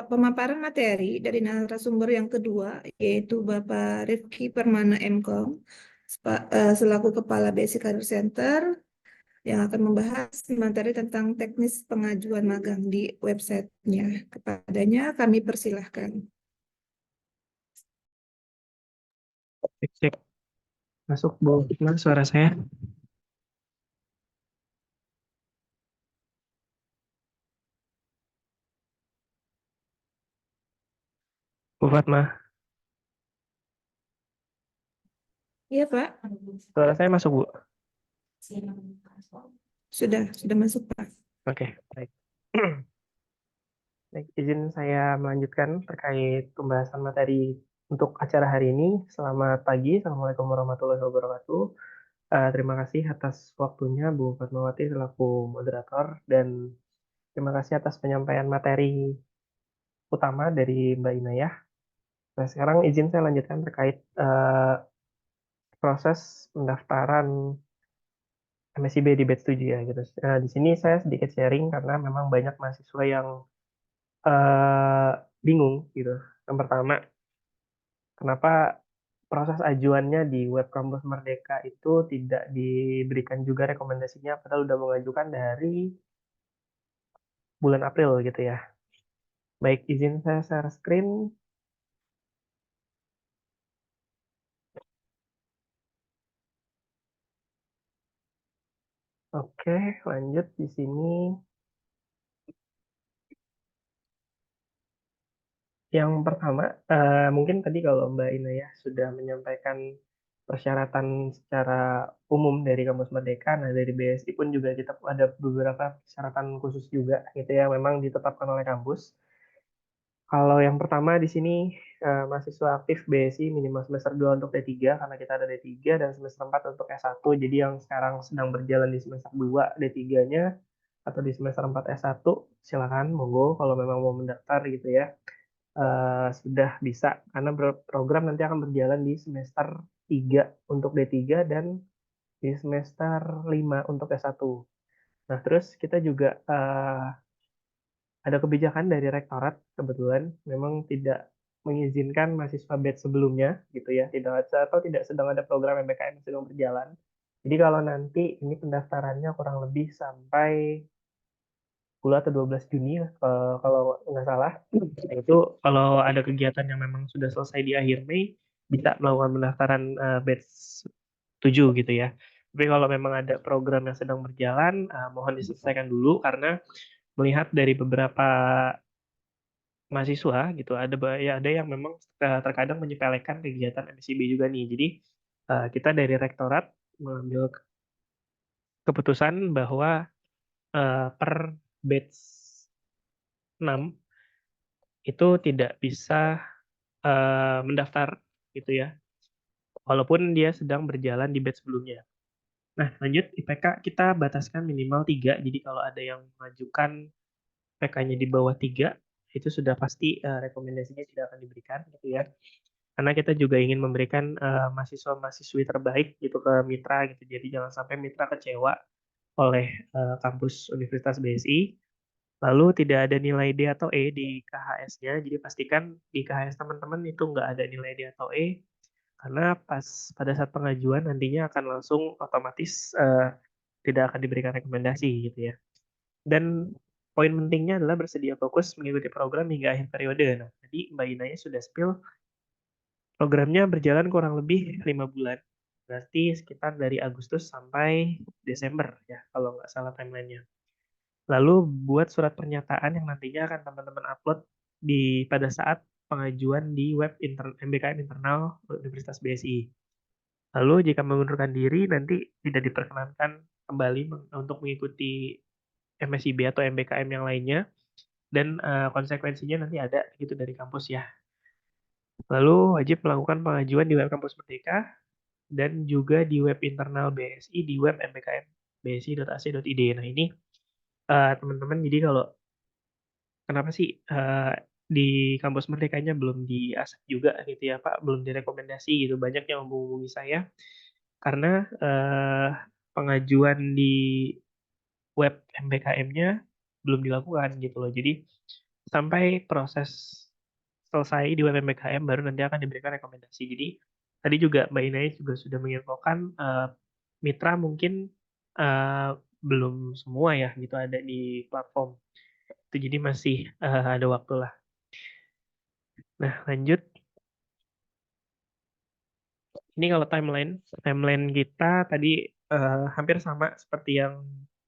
pemaparan materi dari narasumber yang kedua yaitu Bapak Rifki Permana MKOM selaku Kepala Basic Career Center yang akan membahas materi tentang teknis pengajuan magang di websitenya. Kepadanya kami persilahkan. Cek, cek. Masuk, Bu. Gimana suara saya? Bu Fatma, Iya Pak, suara saya masuk, Bu? sudah masuk Pak. Oke, baik. Baik, izin saya melanjutkan terkait pembahasan materi untuk acara hari ini. Selamat pagi, Assalamualaikum warahmatullahi wabarakatuh. Terima kasih atas waktunya Bu Fatmawati selaku moderator dan Terima kasih atas penyampaian materi utama dari Mbak Inayah. Nah, sekarang izin saya lanjutkan terkait proses pendaftaran MSIB di batch 7 ya gitu. Di sini saya sedikit sharing karena memang banyak mahasiswa yang eh, bingung gitu. Yang pertama, kenapa proses ajuannya di web kampus Merdeka itu tidak diberikan juga rekomendasinya padahal udah mengajukan dari bulan April gitu ya. Baik, izin saya share screen. Oke, lanjut di sini. Yang pertama, mungkin tadi kalau Mbak Ina ya sudah menyampaikan persyaratan secara umum dari Kampus Merdeka, nah dari BSI pun juga kita ada beberapa persyaratan khusus juga gitu ya, memang ditetapkan oleh kampus. Kalau yang pertama di sini mahasiswa aktif BSI minimal semester 2 untuk D3 karena kita ada D3 dan semester 4 untuk S1. Jadi yang sekarang sedang berjalan di semester 2 D3-nya atau di semester 4 S1 silakan monggo kalau memang mau mendaftar gitu ya. Sudah bisa karena program nanti akan berjalan di semester 3 untuk D3 dan di semester 5 untuk S1. Nah, terus kita juga ada kebijakan dari rektorat kebetulan memang tidak mengizinkan mahasiswa batch sebelumnya gitu ya, tidak ada atau tidak sedang ada program MBKM yang sedang berjalan. Jadi kalau nanti ini pendaftarannya kurang lebih sampai 10 atau 12 Juni ya, kalau nggak salah. Nah, itu kalau ada kegiatan yang memang sudah selesai di akhir Mei bisa melakukan pendaftaran batch 7 gitu ya. Tapi kalau memang ada program yang sedang berjalan, mohon diselesaikan dulu karena melihat dari beberapa mahasiswa gitu ya ada yang memang terkadang menyepelekan kegiatan MSIB juga nih. Jadi kita dari rektorat mengambil keputusan bahwa per batch 6 itu tidak bisa mendaftar gitu ya, walaupun dia sedang berjalan di batch sebelumnya. Nah, lanjut IPK kita bataskan minimal 3. Jadi kalau ada yang mengajukan IPK-nya di bawah 3, itu sudah pasti rekomendasinya tidak akan diberikan gitu ya. Karena kita juga ingin memberikan mahasiswa-mahasiswi terbaik gitu ke mitra gitu. Jadi jangan sampai mitra kecewa oleh kampus Universitas BSI. Lalu tidak ada nilai D atau E di KHS-nya. Jadi pastikan di KHS teman-teman itu nggak ada nilai D atau E. Karena pada saat pengajuan nantinya akan langsung otomatis tidak akan diberikan rekomendasi gitu ya. Dan poin pentingnya adalah bersedia fokus mengikuti program hingga akhir periode. Nah, tadi Mbak Inanya sudah spill programnya berjalan kurang lebih 5 bulan. Berarti sekitar dari Agustus sampai Desember ya, kalau nggak salah timelinenya. Lalu buat surat pernyataan yang nantinya akan teman-teman upload pada saat pengajuan di web MBKM internal Universitas BSI. Lalu jika mengundurkan diri nanti tidak diperkenankan kembali untuk mengikuti MSIB atau MBKM yang lainnya dan konsekuensinya nanti ada gitu dari kampus ya. Lalu wajib melakukan pengajuan di web kampus Merdeka dan juga di web internal BSI di web mbkm bsi.ac.id. Nah ini teman-teman, jadi kalau kenapa sih di kampus Merdekanya belum di accept juga gitu ya Pak, belum direkomendasi gitu, banyak yang menghubungi saya karena pengajuan di web MBKM-nya belum dilakukan gitu loh. Jadi sampai proses selesai di web MBKM baru nanti akan diberikan rekomendasi. Jadi tadi juga Mbak Inai juga sudah menginfokan mitra mungkin eh, belum semua ya gitu ada di platform itu, jadi masih ada waktu lah. Nah, lanjut. Ini kalau timeline kita tadi hampir sama seperti yang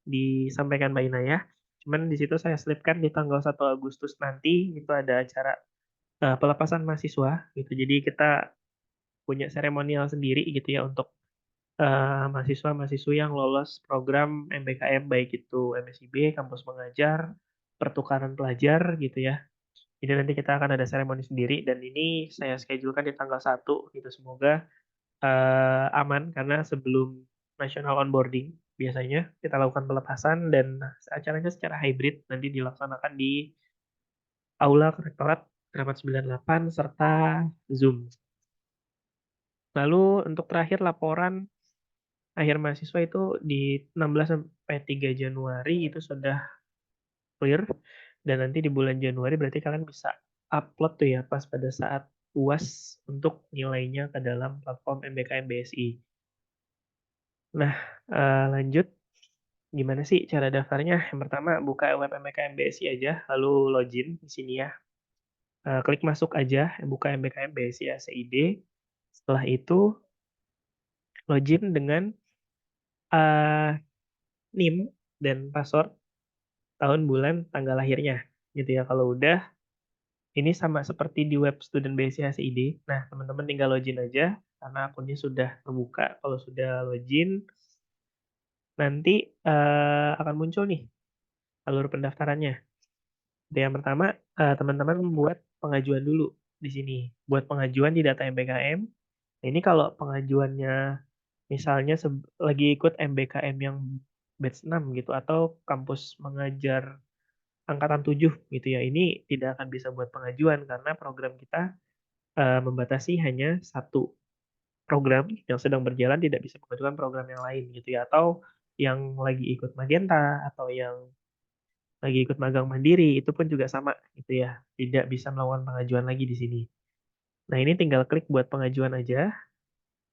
disampaikan Mbak Ina ya. Cuman di situ saya selipkan di tanggal 1 Agustus nanti itu ada acara pelepasan mahasiswa gitu. Jadi kita punya seremonial sendiri gitu ya untuk mahasiswa-mahasiswa yang lolos program MBKM baik itu MSIB, kampus mengajar, pertukaran pelajar gitu ya. Jadi nanti kita akan ada seremoni sendiri dan ini saya schedulekan di tanggal 1 gitu. Semoga aman karena sebelum national onboarding biasanya kita lakukan pelepasan dan acaranya secara hybrid nanti dilaksanakan di Aula Rektorat Kramat 98 serta Zoom. Lalu untuk terakhir laporan akhir mahasiswa itu di 16 sampai 3 Januari itu sudah clear, dan nanti di bulan Januari berarti kalian bisa upload tuh ya pas pada saat UAS untuk nilainya ke dalam platform MBKM BSI. Nah, lanjut gimana sih cara daftarnya? Yang pertama buka web MBKM BSI aja, lalu login di sini ya. Klik masuk aja, buka MBKM BSI ACID. Setelah itu login dengan NIM dan password tahun, bulan, tanggal lahirnya gitu ya. Kalau udah, ini sama seperti di web Student BSI HCID. Nah, teman-teman tinggal login aja karena akunnya sudah terbuka. Kalau sudah login, nanti akan muncul nih alur pendaftarannya. Jadi yang pertama, teman-teman membuat pengajuan dulu di sini. Buat pengajuan di data MBKM. Nah, ini kalau pengajuannya misalnya lagi ikut MBKM yang batch 6 gitu, atau kampus mengajar angkatan 7 gitu ya, ini tidak akan bisa buat pengajuan karena program kita membatasi hanya satu program yang sedang berjalan, tidak bisa mengajukan program yang lain gitu ya, atau yang lagi ikut Magenta atau yang lagi ikut magang mandiri itu pun juga sama gitu ya, tidak bisa melakukan pengajuan lagi di sini. Nah, ini tinggal klik buat pengajuan aja.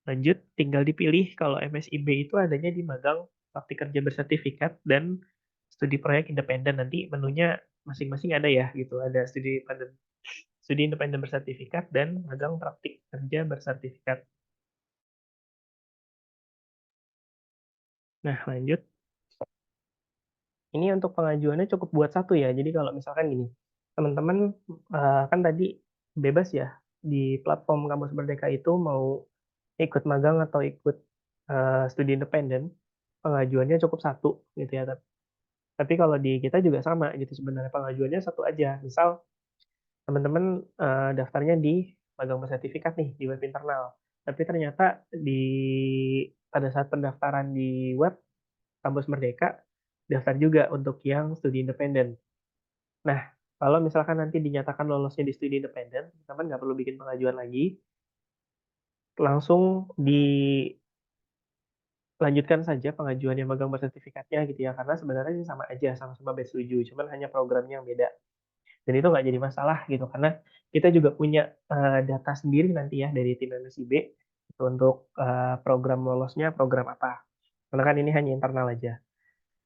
Lanjut, tinggal dipilih kalau MSIB itu adanya di magang praktik kerja bersertifikat dan studi proyek independen. Nanti menunya masing-masing ada ya gitu. Ada studi independen bersertifikat dan magang praktik kerja bersertifikat. Nah, lanjut. Ini untuk pengajuannya cukup buat satu ya. Jadi kalau misalkan gini, teman-teman kan tadi bebas ya di platform Kampus Merdeka itu mau ikut magang atau ikut studi independen, pengajuannya cukup satu gitu ya. Tapi kalau di kita juga sama gitu sebenarnya, pengajuannya satu aja. Misal teman-teman daftarnya di magang bersertifikat nih di web internal. Tapi ternyata pada saat pendaftaran di web Kampus Merdeka daftar juga untuk yang studi independen. Nah, kalau misalkan nanti dinyatakan lolosnya di studi independen, teman-teman nggak perlu bikin pengajuan lagi, langsung dilanjutkan saja pengajuan yang magang bersertifikatnya gitu ya, karena sebenarnya sih sama aja, sama-sama batch 7, cuman hanya programnya yang beda. Dan itu nggak jadi masalah gitu, karena kita juga punya data sendiri nanti ya dari tim MSIB gitu, untuk program lolosnya program apa. Karena kan ini hanya internal aja.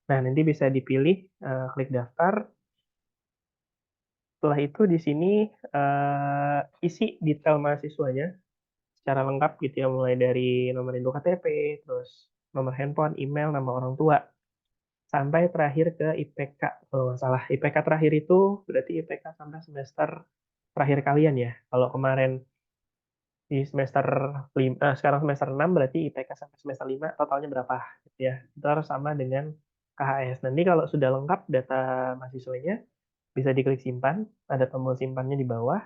Nah, nanti bisa dipilih, klik daftar. Setelah itu di sini isi detail mahasiswanya secara lengkap gitu ya, mulai dari nomor induk KTP, terus nomor handphone, email, nama orang tua, sampai terakhir ke IPK. Kalau nggak salah, IPK terakhir itu berarti IPK sampai semester terakhir kalian ya. Kalau kemarin di semester 5, sekarang semester 6 berarti IPK sampai semester 5 totalnya berapa gitu ya. Itu harus sama dengan KHS. Nanti kalau sudah lengkap data mahasiswanya, bisa diklik simpan, ada tombol simpannya di bawah.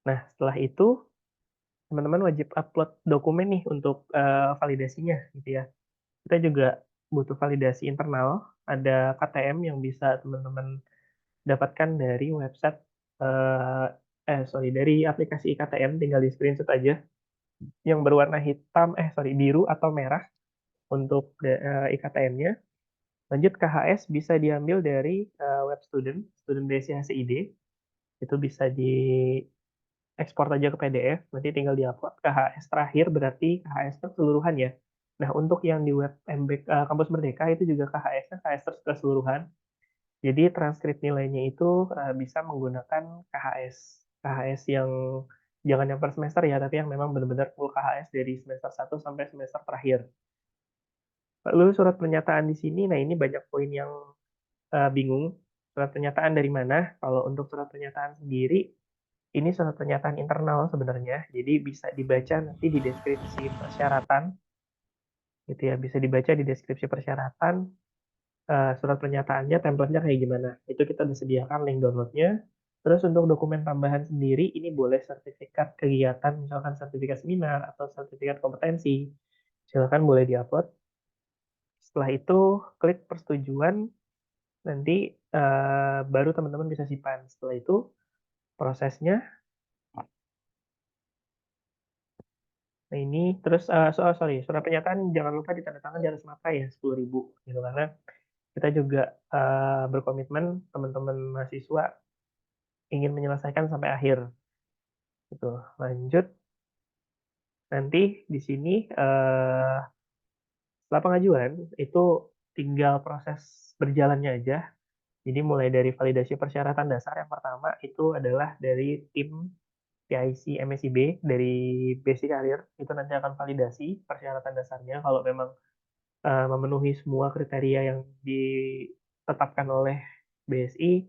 Nah, setelah itu teman-teman wajib upload dokumen nih untuk validasinya gitu ya. Kita juga butuh validasi internal, ada KTM yang bisa teman-teman dapatkan dari website dari aplikasi KTM, tinggal di screenshot aja yang berwarna biru atau merah untuk IKTM-nya. Lanjut, KHS bisa diambil dari web student BSI HCID, itu bisa ekspor aja ke PDF, nanti tinggal diupload. KHS terakhir berarti KHS keseluruhan ya. Nah, untuk yang di web Kampus Merdeka itu juga KHS-nya KHS keseluruhan. Jadi transkrip nilainya itu bisa menggunakan KHS. KHS yang jangan yang per semester ya, tapi yang memang benar-benar full KHS dari semester 1 sampai semester terakhir. Lalu surat pernyataan di sini, nah ini banyak poin yang bingung. Surat pernyataan dari mana? Kalau untuk surat pernyataan sendiri, ini surat pernyataan internal sebenarnya, jadi bisa dibaca nanti di deskripsi persyaratan, gitu ya. Bisa dibaca di deskripsi persyaratan, surat pernyataannya, template-nya kayak gimana. Itu kita udah sediakan link downloadnya. Terus untuk dokumen tambahan sendiri, ini boleh sertifikat kegiatan, misalkan sertifikat seminar atau sertifikat kompetensi. Silakan boleh diupload. setelah itu klik persetujuan, nanti baru teman-teman bisa simpan. Setelah itu prosesnya, nah ini terus sorry, surat pernyataan jangan lupa ditandatangan di atas mata ya 10.000 gitu, karena kita juga berkomitmen teman-teman mahasiswa ingin menyelesaikan sampai akhir gitu. Lanjut, nanti di sini setelah pengajuan itu tinggal proses berjalannya aja. Jadi mulai dari validasi persyaratan dasar yang pertama itu adalah dari tim PIC MSIB dari Basic Career, itu nanti akan validasi persyaratan dasarnya. Kalau memang memenuhi semua kriteria yang ditetapkan oleh BSI,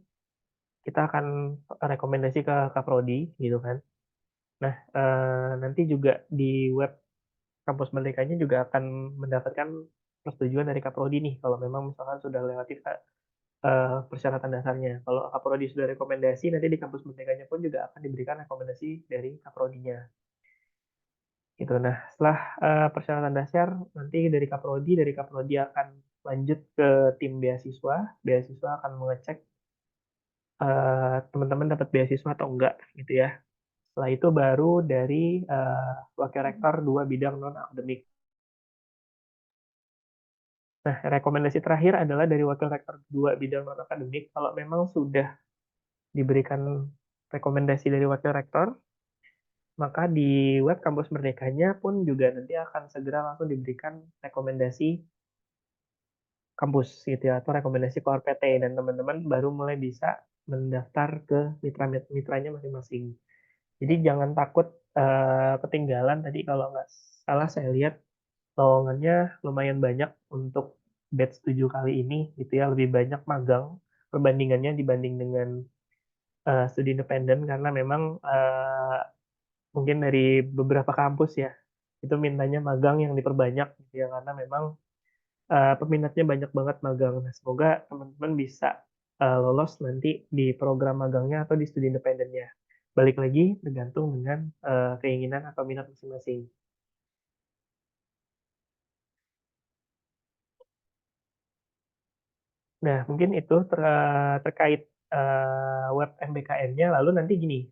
kita akan rekomendasi ke Kaprodi gitu kan. Nah, nanti juga di web kampus Merdekanya juga akan mendapatkan persetujuan dari Kaprodi nih kalau memang misalkan sudah lewati persyaratan dasarnya. Kalau Kaprodi sudah rekomendasi, nanti di kampus Merdekanya pun juga akan diberikan rekomendasi dari Kaprodinya. Gitu. Nah, setelah persyaratan dasar, nanti dari Kaprodi akan lanjut ke tim beasiswa. Beasiswa akan mengecek teman-teman dapat beasiswa atau enggak, gitu ya. Setelah itu baru dari wakil rektor 2 bidang non-akademik. Nah, rekomendasi terakhir adalah dari wakil rektor 2 bidang non-akademik. Kalau memang sudah diberikan rekomendasi dari wakil rektor, maka di web kampus Merdekanya pun juga nanti akan segera langsung diberikan rekomendasi kampus gitu ya, atau rekomendasi ke PT, dan teman-teman baru mulai bisa mendaftar ke mitra-mitranya masing-masing. Jadi jangan takut ketinggalan. Tadi kalau nggak salah saya lihat lowongannya lumayan banyak untuk batch 7 kali ini gitu ya, lebih banyak magang perbandingannya dibanding dengan studi independen, karena memang mungkin dari beberapa kampus ya itu mintanya magang yang diperbanyak gitu ya, karena memang peminatnya banyak banget magang. Nah, semoga teman-teman bisa lolos nanti di program magangnya atau di studi independennya. Balik lagi tergantung dengan keinginan atau minat masing-masing. Nah, mungkin itu terkait web MBKM-nya. Lalu nanti gini,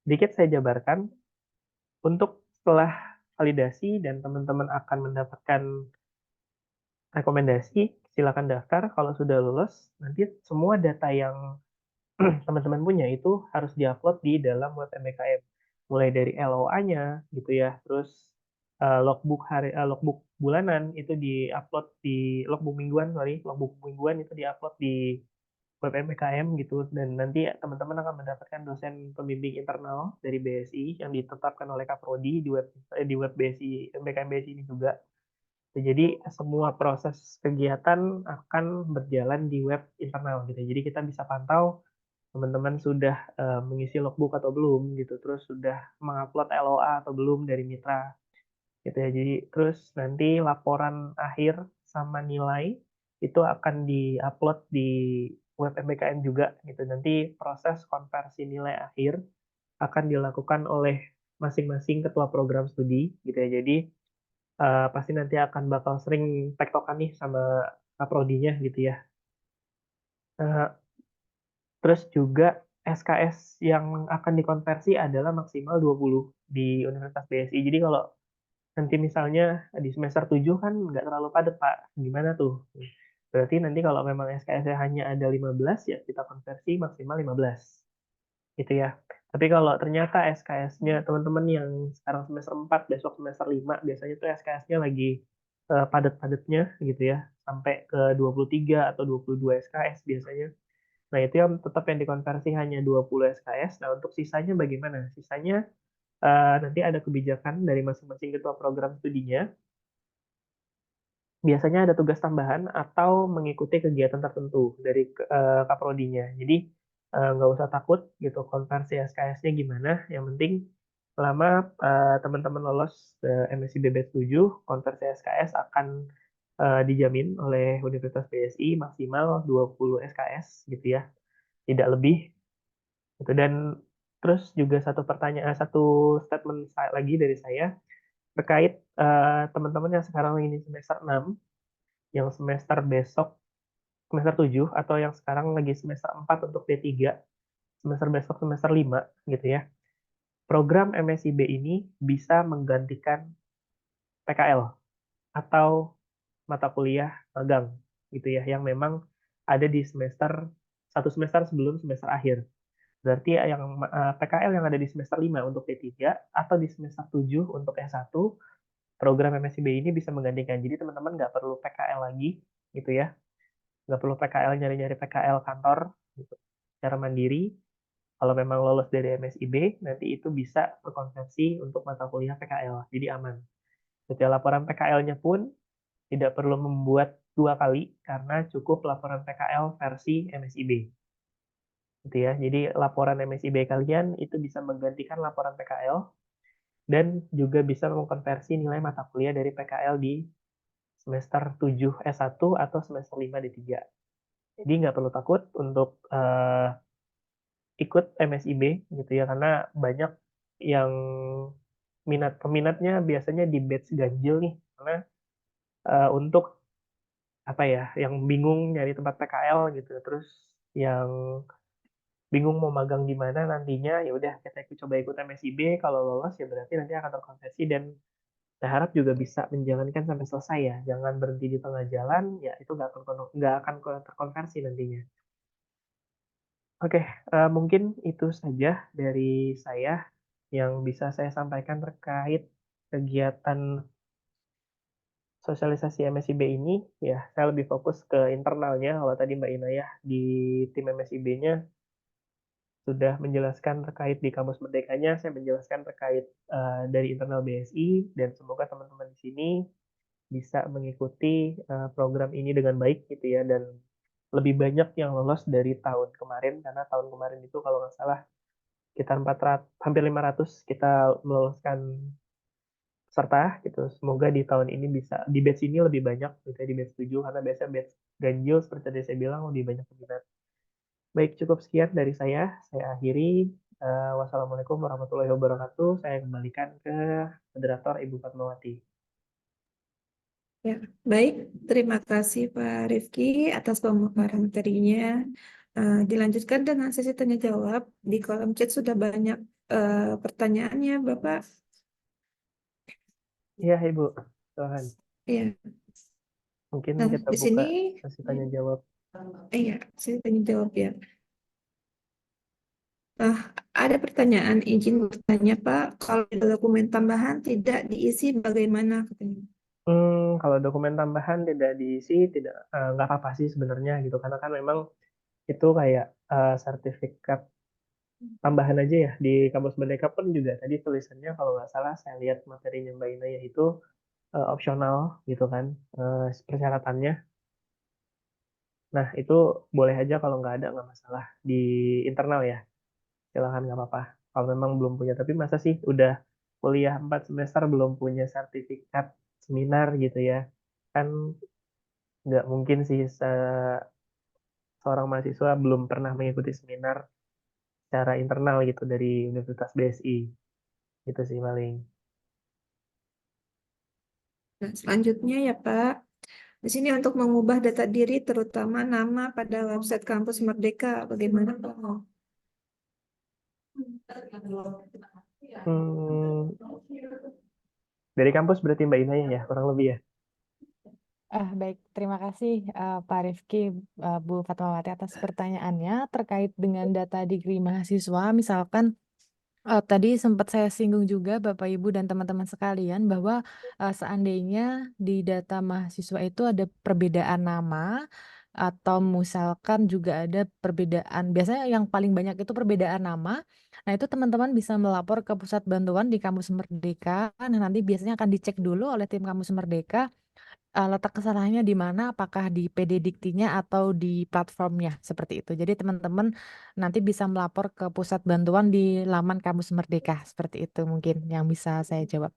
sedikit saya jabarkan untuk setelah validasi dan teman-teman akan mendapatkan rekomendasi, silakan daftar. Kalau sudah lulus, nanti semua data yang teman-teman punya itu harus diupload di dalam web MBKM. Mulai dari LOA-nya gitu ya, terus logbook bulanan itu diupload di logbook mingguan itu diupload di web MBKM gitu, dan nanti teman-teman akan mendapatkan dosen pembimbing internal dari BSI yang ditetapkan oleh Kaprodi di web BSI MBKM BSI ini juga. Jadi semua proses kegiatan akan berjalan di web internal gitu. Jadi kita bisa pantau teman-teman sudah mengisi logbook atau belum gitu, terus sudah mengupload LOA atau belum dari mitra gitu ya. Jadi terus nanti laporan akhir sama nilai itu akan diupload di web MBKM juga gitu. Nanti proses konversi nilai akhir akan dilakukan oleh masing-masing ketua program studi gitu ya. Jadi pasti nanti akan bakal sering tektokan nih sama kaprodinya gitu ya. Eh, Terus juga SKS yang akan dikonversi adalah maksimal 20 di Universitas BSI. Jadi kalau nanti misalnya di semester 7 kan nggak terlalu padat, Pak. Gimana tuh? Berarti nanti kalau memang SKS-nya hanya ada 15, ya kita konversi maksimal 15. Gitu ya. Tapi kalau ternyata SKS-nya teman-teman yang sekarang semester 4, besok semester 5, biasanya tuh SKS-nya lagi padat-padatnya gitu ya. Sampai ke 23 atau 22 SKS biasanya. Nah, itu yang tetap yang dikonversi hanya 20 SKS. Nah, untuk sisanya bagaimana? Sisanya nanti ada kebijakan dari masing-masing ketua program studinya. Biasanya ada tugas tambahan atau mengikuti kegiatan tertentu dari kaprodinya. Jadi, nggak usah takut gitu konversi SKS-nya gimana. Yang penting selama teman-teman lolos MSc BB 7, konversi SKS akan dijamin oleh Universitas BSI maksimal 20 SKS gitu ya, tidak lebih gitu. Dan terus juga satu statement lagi dari saya terkait teman-teman yang sekarang ini semester 6, yang semester besok, semester 7, atau yang sekarang lagi semester 4 untuk D3, semester besok semester 5 gitu ya. Program MSIB ini bisa menggantikan PKL atau mata kuliah magang gitu ya, yang memang ada di satu semester sebelum semester akhir. Berarti yang PKL yang ada di semester 5 untuk D3 atau di semester 7 untuk S1, program MSIB ini bisa menggantikan. Jadi teman-teman nggak perlu PKL lagi gitu ya. Nggak perlu PKL, nyari-nyari PKL kantor gitu. Secara mandiri, kalau memang lolos dari MSIB, nanti itu bisa berkonversi untuk mata kuliah PKL. Jadi aman. Setiap laporan PKL-nya pun tidak perlu membuat 2 kali, karena cukup laporan PKL versi MSIB. Gitu ya. Jadi laporan MSIB kalian itu bisa menggantikan laporan PKL, dan juga bisa mengkonversi nilai mata kuliah dari PKL di semester 7 S1 atau semester 5 D3. Jadi nggak perlu takut untuk ikut MSIB gitu ya, karena banyak yang peminatnya biasanya di batch ganjil nih, karena untuk apa ya, yang bingung nyari tempat PKL gitu, terus yang bingung mau magang di mana nantinya, ya udah kita coba ikut MSIB, kalau lolos ya berarti nanti akan terkonversi, dan saya harap juga bisa menjalankan sampai selesai ya, jangan berhenti di tengah jalan, ya itu nggak akan terkonversi nantinya. Oke, mungkin itu saja dari saya yang bisa saya sampaikan terkait kegiatan sosialisasi MSIB ini. Ya, saya lebih fokus ke internalnya. Kalau tadi Mbak Inayah di tim MSIB-nya sudah menjelaskan terkait di Kampus Merdekanya, saya menjelaskan terkait dari internal BSI, dan semoga teman-teman di sini bisa mengikuti program ini dengan baik gitu ya, dan lebih banyak yang lolos dari tahun kemarin, karena tahun kemarin itu kalau nggak salah sekitar 400, hampir 500 kita meloloskan peserta gitu. Semoga di tahun ini bisa, di batch ini lebih banyak gitu ya, di batch 7, karena biasanya batch ganjil seperti tadi saya bilang lebih banyak peminat. Baik, cukup sekian dari saya. Saya akhiri. Wassalamualaikum warahmatullahi wabarakatuh. Saya kembalikan ke moderator Ibu Fatmawati. Ya, baik. Terima kasih Pak Rifki atas pemaparan materinya. Dilanjutkan dengan sesi tanya jawab. Di kolom chat sudah banyak pertanyaannya, Bapak. Iya, Ibu. Silahkan. Iya. Mungkin Nah, kita di buka sini, sesi tanya jawab. iya, saya tanya jawab ya. Ada pertanyaan, izin bertanya Pak, kalau ada dokumen tambahan tidak diisi bagaimana katanya? Kalau dokumen tambahan tidak diisi, nggak apa-apa sih sebenarnya gitu, karena kan memang itu kayak sertifikat tambahan aja ya. Di Kampus Merdeka pun juga tadi tulisannya kalau nggak salah saya lihat materinya Mbak Ina ya, itu opsional gitu kan, persyaratannya. Nah itu boleh aja, kalau nggak ada nggak masalah di internal ya, silakan, nggak apa-apa. Kalau memang belum punya, tapi masa sih udah kuliah 4 semester belum punya sertifikat seminar gitu ya, kan nggak mungkin sih seorang mahasiswa belum pernah mengikuti seminar secara internal gitu dari Universitas BSI. Itu sih paling. Nah, selanjutnya ya Pak, di sini untuk mengubah data diri terutama nama pada website Kampus Merdeka, bagaimana Pak? Hmm, dari kampus berarti Mbak Inaya ya, kurang lebih ya. Baik, terima kasih Pak Rifki, Bu Fatmawati atas pertanyaannya terkait dengan data degree mahasiswa. Misalkan tadi sempat saya singgung juga Bapak Ibu dan teman-teman sekalian bahwa seandainya di data mahasiswa itu ada perbedaan nama atau misalkan juga ada perbedaan, biasanya yang paling banyak itu perbedaan nama. Nah, itu teman-teman bisa melapor ke Pusat Bantuan di Kampus Merdeka. Nah, nanti biasanya akan dicek dulu oleh tim Kampus Merdeka letak kesalahannya di mana, apakah di PD Diktinya atau di platformnya, seperti itu. Jadi teman-teman nanti bisa melapor ke Pusat Bantuan di laman Kampus Merdeka, seperti itu mungkin yang bisa saya jawab.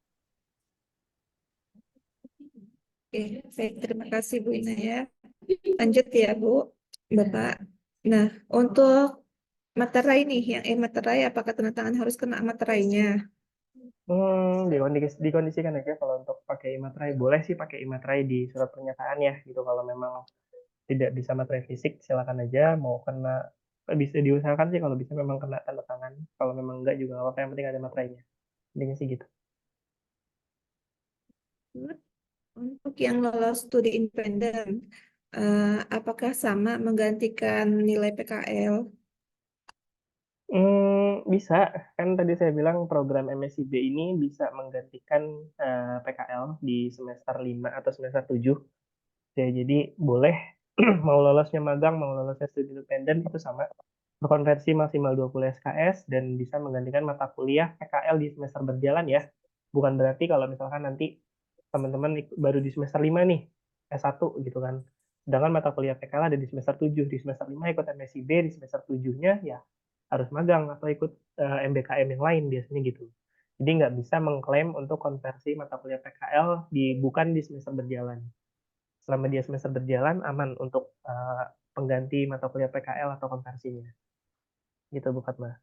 Oke, baik, terima kasih Bu Inaya. Lanjut ya Bu, Bapak. Nah, untuk materai nih, yang materai apakah tanda tangan harus kena materainya? Dikondisikan aja kalau untuk pakai materai. Boleh sih pakai materai di surat pernyataan ya gitu. Kalau memang tidak bisa materai fisik, silakan aja. Mau kena, bisa diusahakan sih kalau bisa memang kena tanda tangan. Kalau memang enggak juga nggak apa-apa, yang penting ada materainya. Intinya sih gitu. Untuk yang lolos studi independen, apakah sama menggantikan nilai PKL? Bisa, kan tadi saya bilang program MSIB ini bisa menggantikan PKL di semester 5 atau semester 7. Ya, jadi boleh mau lolosnya magang, mau lolosnya studi independen itu sama. Berkonversi maksimal 20 SKS dan bisa menggantikan mata kuliah PKL di semester berjalan ya. Bukan berarti kalau misalkan nanti teman-teman baru di semester 5 nih, S1 gitu kan. Sedangkan mata kuliah PKL ada di semester 7, di semester 5 ikut MSIB, di semester 7-nya ya harus magang atau ikut MBKM yang lain biasanya gitu. Jadi nggak bisa mengklaim untuk konversi mata kuliah PKL bukan di semester berjalan. Selama dia semester berjalan, aman untuk pengganti mata kuliah PKL atau konversinya. Gitu, Bu Fatma.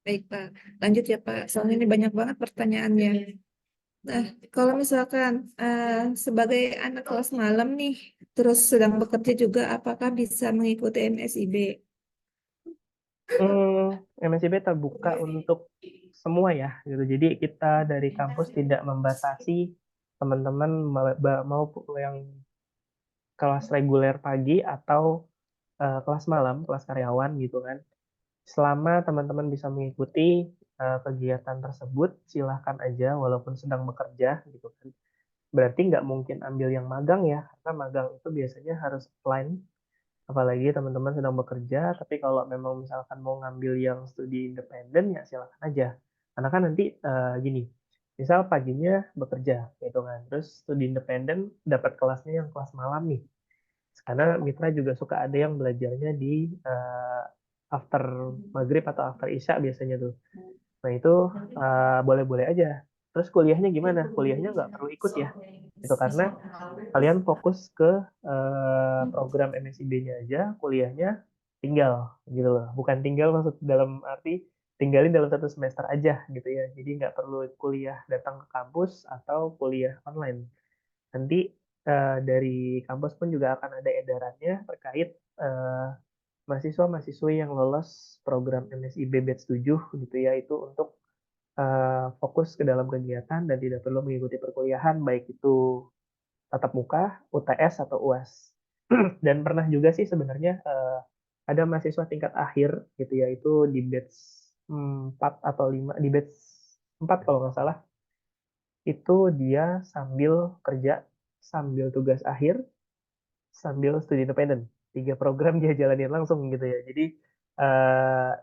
Baik, Pak. Lanjut ya, Pak. Soalnya ini banyak banget pertanyaannya. Nah, kalau misalkan sebagai anak kelas malam nih, terus sedang bekerja juga, apakah bisa mengikuti MSIB? MSIB terbuka untuk semua ya, gitu. Jadi kita dari kampus tidak membatasi teman-teman mau yang kelas reguler pagi atau kelas malam, kelas karyawan gitu kan. Selama teman-teman bisa mengikuti kegiatan tersebut, silahkan aja walaupun sedang bekerja gitu kan. Berarti nggak mungkin ambil yang magang ya, karena magang itu biasanya harus offline, apalagi teman-teman sedang bekerja. Tapi kalau memang misalkan mau ngambil yang studi independen ya silakan aja, karena kan nanti gini, misal paginya bekerja gitu kan, terus studi independen dapat kelasnya yang kelas malam nih, karena mitra juga suka ada yang belajarnya di after maghrib atau after isya biasanya tuh. Nah itu boleh-boleh aja. Terus kuliahnya gimana? Kuliahnya nggak perlu ikut ya, itu karena kalian fokus ke program MSIB-nya aja, kuliahnya tinggal gitu loh. Bukan tinggal maksud dalam arti tinggalin dalam satu semester aja gitu ya. Jadi nggak perlu kuliah datang ke kampus atau kuliah online. Nanti dari kampus pun juga akan ada edarannya terkait eh, mahasiswa-mahasiswa yang lolos program MSIB Batch 7 gitu ya, itu untuk fokus ke dalam kegiatan dan tidak perlu mengikuti perkuliahan baik itu tatap muka, UTS atau UAS. Dan pernah juga sih sebenarnya ada mahasiswa tingkat akhir gitu ya, itu di batch 4 atau 5, di batch 4 kalau nggak salah, itu dia sambil kerja, sambil tugas akhir, sambil studi independen. 3 program dia jalanin langsung gitu ya. Jadi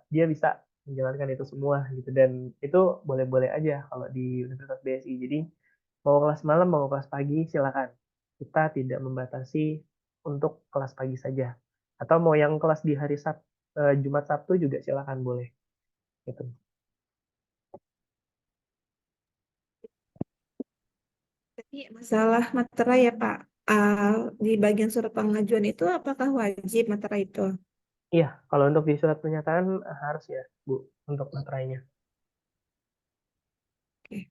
dia bisa menjalankan itu semua gitu, dan itu boleh-boleh aja kalau di Universitas BSI. Jadi mau kelas malam, mau kelas pagi, silakan. Kita tidak membatasi untuk kelas pagi saja. Atau mau yang kelas di hari Jumat Sabtu juga silakan boleh. Gitu. Tapi masalah materai ya, Pak. Ah, di bagian surat pengajuan itu apakah wajib materai itu? Iya, kalau untuk di surat pernyataan harus ya, Bu, untuk materainya. Oke.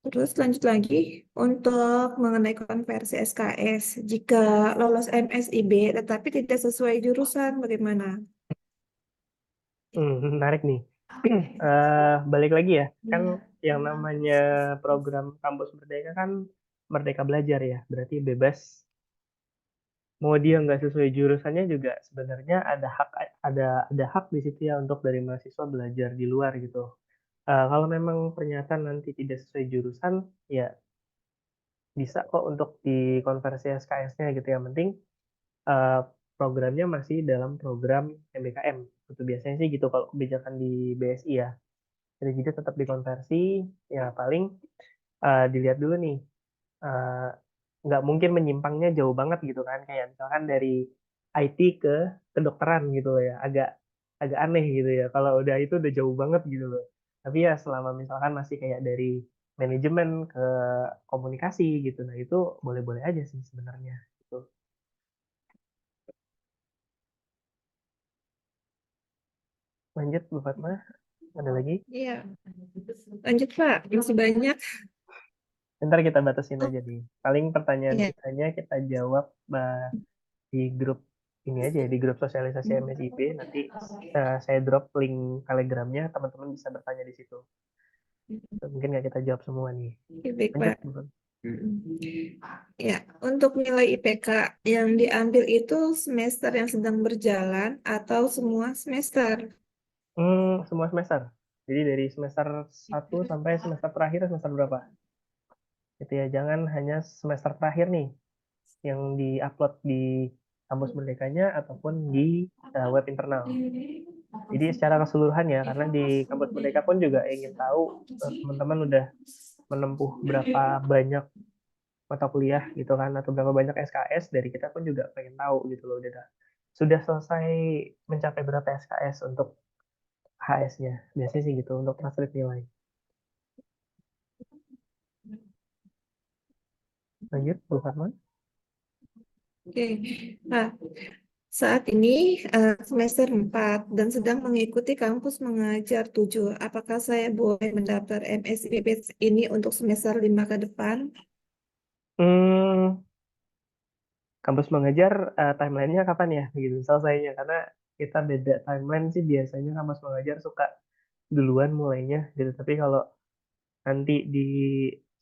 Terus lanjut lagi untuk mengenai konversi SKS. Jika lolos MSIB tetapi tidak sesuai jurusan, bagaimana? Menarik nih. Balik lagi ya, kan yang namanya program Kampus Merdeka kan Merdeka Belajar ya, berarti bebas. Mau dia nggak sesuai jurusannya juga sebenarnya ada hak di situ ya untuk dari mahasiswa belajar di luar gitu. Kalau memang pernyataan nanti tidak sesuai jurusan, ya bisa kok untuk dikonversi SKS-nya gitu. Yang penting eh, programnya masih dalam program MBKM. Itu biasanya sih gitu kalau kebijakan di BSI ya. Jadi tetap dikonversi, ya paling dilihat dulu nih, eh, nggak mungkin menyimpangnya jauh banget gitu kan, kayak misalkan dari IT ke kedokteran gitu loh ya, agak agak aneh gitu ya kalau udah itu udah jauh banget gitu loh. Tapi ya selama misalkan masih kayak dari manajemen ke komunikasi gitu, nah itu boleh-boleh aja sih sebenarnya gitu. Lanjut Bu Fatma. Ada lagi? Iya, lanjut Pak, masih banyak. Ntar kita batasin aja nih. Paling pertanyaan Iya. kitanya kita jawab di grup ini aja ya, di grup sosialisasi MSIB. Nanti saya drop link telegramnya, teman-teman bisa bertanya di situ. Mungkin nggak kita jawab semua nih. Oke, baik Lanjut, Pak. teman. Ya, untuk nilai IPK yang diambil itu semester yang sedang berjalan atau semua semester? Semua semester. Jadi dari semester 1 sampai semester terakhir, semester berapa? Gitu ya, jangan hanya semester terakhir nih yang di-upload di kampus Merdekanya ataupun di web internal. Jadi secara keseluruhan ya, karena di kampus Merdeka pun juga ingin tahu teman-teman udah menempuh berapa banyak mata kuliah gitu kan, atau berapa banyak SKS. Dari kita pun juga pengen tahu gitu loh, sudah selesai mencapai berapa SKS untuk HS-nya. Biasanya sih gitu untuk transkrip nilai. Lanjut, Bu Fatma. Oke. Nah, saat ini semester 4 dan sedang mengikuti kampus mengajar 7. Apakah saya boleh mendaftar MSIP ini untuk semester 5 ke depan? Hmm, Kampus mengajar timelinenya kapan ya gitu selesainya, karena kita beda timeline sih. Biasanya kampus mengajar suka duluan mulainya gitu, tapi kalau nanti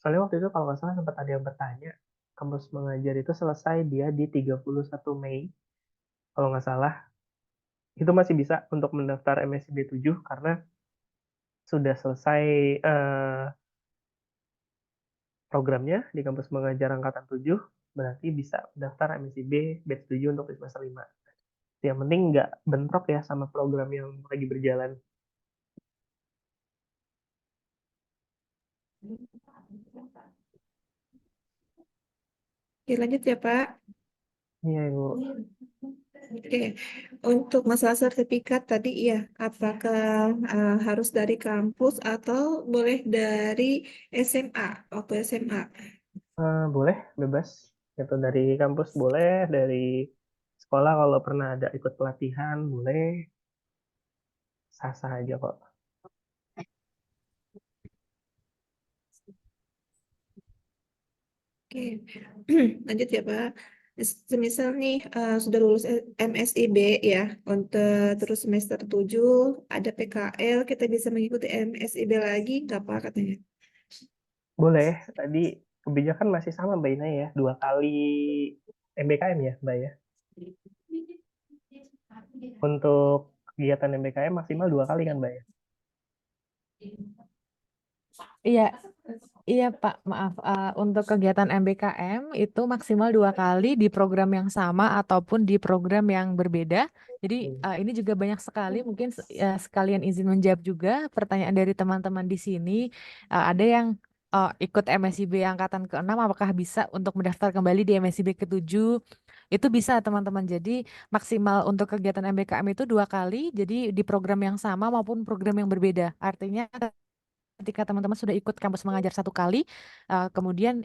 soalnya waktu itu kalau nggak salah sempat ada yang bertanya, kampus mengajar itu selesai dia di 31 Mei kalau nggak salah. Itu masih bisa untuk mendaftar MSIB 7 karena sudah selesai eh, programnya di kampus mengajar angkatan 7, berarti bisa daftar MSIB batch 7 untuk di semester 5. Yang penting nggak bentrok ya sama program yang lagi berjalan. Oke, lanjut ya Pak. Iya, Ibu. Oke, untuk masalah sertifikat tadi ya, apakah harus dari kampus atau boleh dari SMA, waktu SMA? Boleh, bebas. Itu dari kampus boleh, dari sekolah kalau pernah ada ikut pelatihan boleh, sah-sah aja kok. Oke, lanjut ya Pak. Semisal nih sudah lulus MSIB ya, untuk terus semester 7 ada PKL, kita bisa mengikuti MSIB lagi, nggak Pak katanya? Boleh, tadi kebijakan masih sama Mbak Ina ya, 2 kali MBKM ya Mbak ya. Untuk kegiatan MBKM maksimal 2 kali kan Mbak ya. Iya, iya Pak, maaf. Untuk kegiatan MBKM itu maksimal 2 kali di program yang sama ataupun di program yang berbeda. Jadi ini juga banyak sekali, mungkin sekalian izin menjawab juga pertanyaan dari teman-teman di sini. Ada yang ikut MSIB angkatan ke-6, apakah bisa untuk mendaftar kembali di MSIB ke-7? Itu bisa teman-teman. Jadi maksimal untuk kegiatan MBKM itu 2 kali, jadi di program yang sama maupun program yang berbeda. Artinya ketika teman-teman sudah ikut kampus mengajar 1 kali, kemudian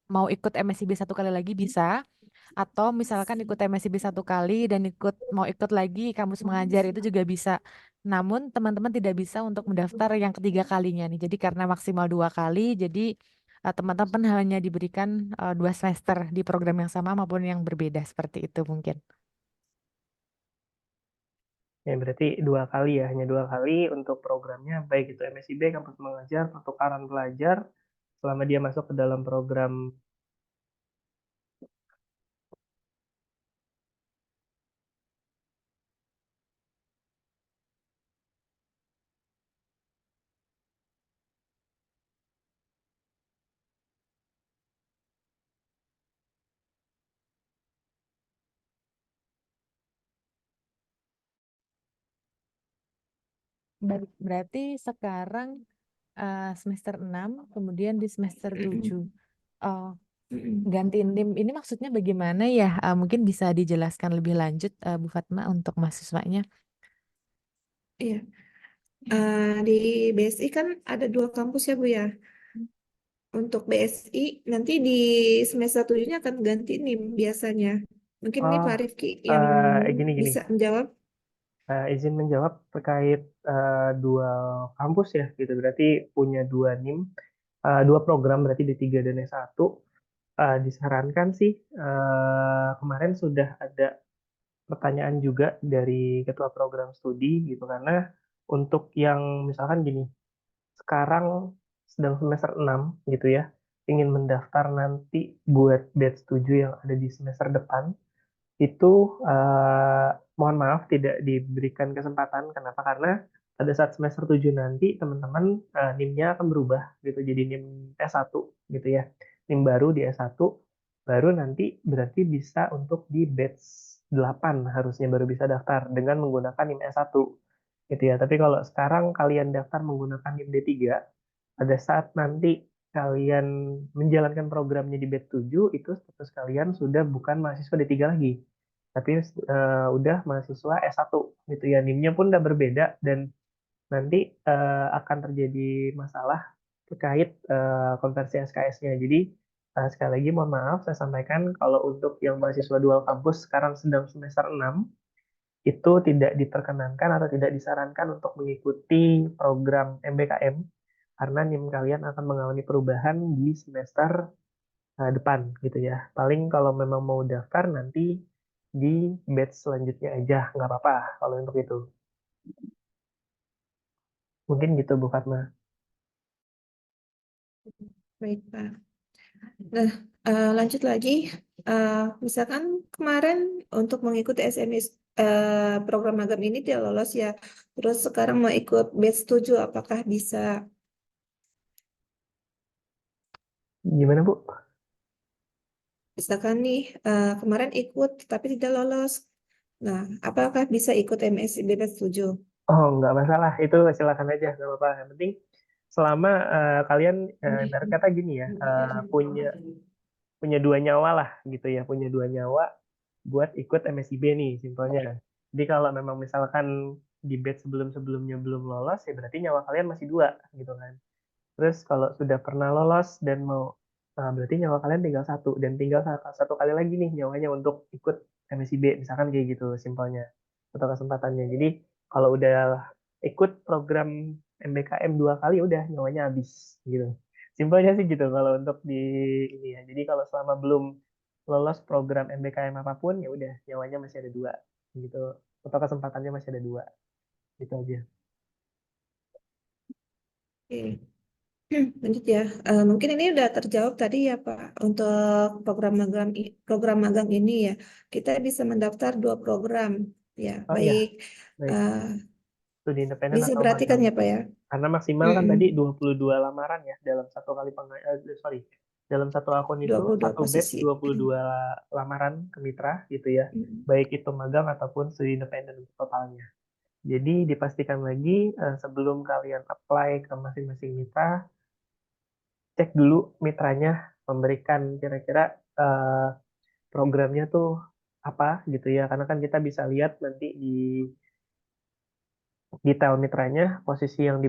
mau ikut MSIB 1 kali lagi bisa, atau misalkan ikut MSIB 1 kali dan mau ikut lagi kampus mengajar itu juga bisa. Namun teman-teman tidak bisa untuk mendaftar yang ketiga kalinya nih. Jadi karena maksimal 2 kali, jadi teman-teman hanya diberikan 2 semester di program yang sama maupun yang berbeda seperti itu mungkin. Ya berarti 2 kali ya, hanya 2 kali untuk programnya, baik itu MSIB, kampus mengajar, pertukaran pelajar, selama dia masuk ke dalam program. Berarti sekarang semester 6, kemudian di semester 7. Ganti NIM ini maksudnya bagaimana ya? Mungkin bisa dijelaskan lebih lanjut, Bu Fatma, untuk mahasiswanya. Iya. Di BSI kan ada 2 kampus ya Bu ya. Untuk BSI nanti di semester 7-nya akan ganti NIM biasanya. Mungkin ini Oh, Pak Rifki yang gini. bisa menjawab. izin menjawab terkait dual kampus ya, gitu. Berarti punya dua NIM, dua program berarti D3 dan S1. Disarankan sih, kemarin sudah ada pertanyaan juga dari ketua program studi gitu, karena untuk yang misalkan gini, sekarang sedang semester 6 gitu ya, ingin mendaftar nanti buat batch 7 yang ada di semester depan, itu mohon maaf tidak diberikan kesempatan. Kenapa? Karena pada saat semester 7 nanti teman-teman NIM-nya akan berubah gitu jadi NIM S1 gitu ya. NIM baru di S1 baru nanti berarti bisa untuk di batch 8 harusnya baru bisa daftar dengan menggunakan NIM S1 gitu ya. Tapi kalau sekarang kalian daftar menggunakan NIM D3, pada saat nanti kalian menjalankan programnya di batch 7 itu status kalian sudah bukan mahasiswa D3 lagi, tapi udah mahasiswa S1 gitu ya. NIM-nya pun udah berbeda dan nanti akan terjadi masalah terkait konversi SKS-nya. Jadi sekali lagi mohon maaf saya sampaikan kalau untuk yang mahasiswa dual kampus sekarang sedang semester 6 itu tidak diperkenankan atau tidak disarankan untuk mengikuti program MBKM karena NIM kalian akan mengalami perubahan di semester depan gitu ya. Paling kalau memang mau daftar nanti di batch selanjutnya aja, nggak apa-apa kalau untuk itu. Mungkin gitu Bu Fatma. Baik, Pak. Nah, lanjut lagi. Misalkan kemarin untuk mengikuti SMS program magang ini tidak lolos ya. Terus sekarang mau ikut batch 7, apakah bisa? Gimana Bu? Misalkan nih, kemarin ikut tapi tidak lolos. Nah, apakah bisa ikut MSIB batch 7? Oh, nggak masalah. Itu silakan aja, nggak apa-apa. Yang penting selama kalian ibarat kata gini ya, punya punya dua nyawa lah gitu ya, punya dua nyawa buat ikut MSIB nih simpelnya. Jadi kalau memang misalkan di batch sebelum-sebelumnya belum lolos ya berarti nyawa kalian masih dua gitu kan. Terus kalau sudah pernah lolos dan mau berarti nyawa kalian tinggal satu dan tinggal satu kali lagi nih nyawanya untuk ikut MSIB misalkan kayak gitu simpelnya atau kesempatannya. Jadi kalau udah ikut program MBKM dua kali udah nyawanya habis gitu. Simpelnya sih gitu kalau untuk di ini ya. Jadi kalau selama belum lolos program MBKM apapun ya udah nyawanya masih ada dua gitu atau kesempatannya masih ada dua gitu aja. Oke. Lanjut ya. Mungkin ini udah terjawab tadi ya Pak. Untuk program magang ini ya, kita bisa mendaftar 2 program. Ya, Oh iya, baik. baik. eh, Studi independen bisa atau perhatikan magang. ya Pak ya. Karena maksimal kan tadi Mm-mm. 22 lamaran ya dalam satu kali sorry. Dalam satu akun itu 22 satu batch posisi. 22 lamaran ke mitra gitu ya. Mm. Baik itu magang ataupun studi independen untuk totalnya. Jadi dipastikan lagi sebelum kalian apply ke masing-masing mitra, cek dulu mitranya memberikan kira-kira eh, programnya tuh apa gitu ya. Karena kan kita bisa lihat nanti di detail mitranya, posisi yang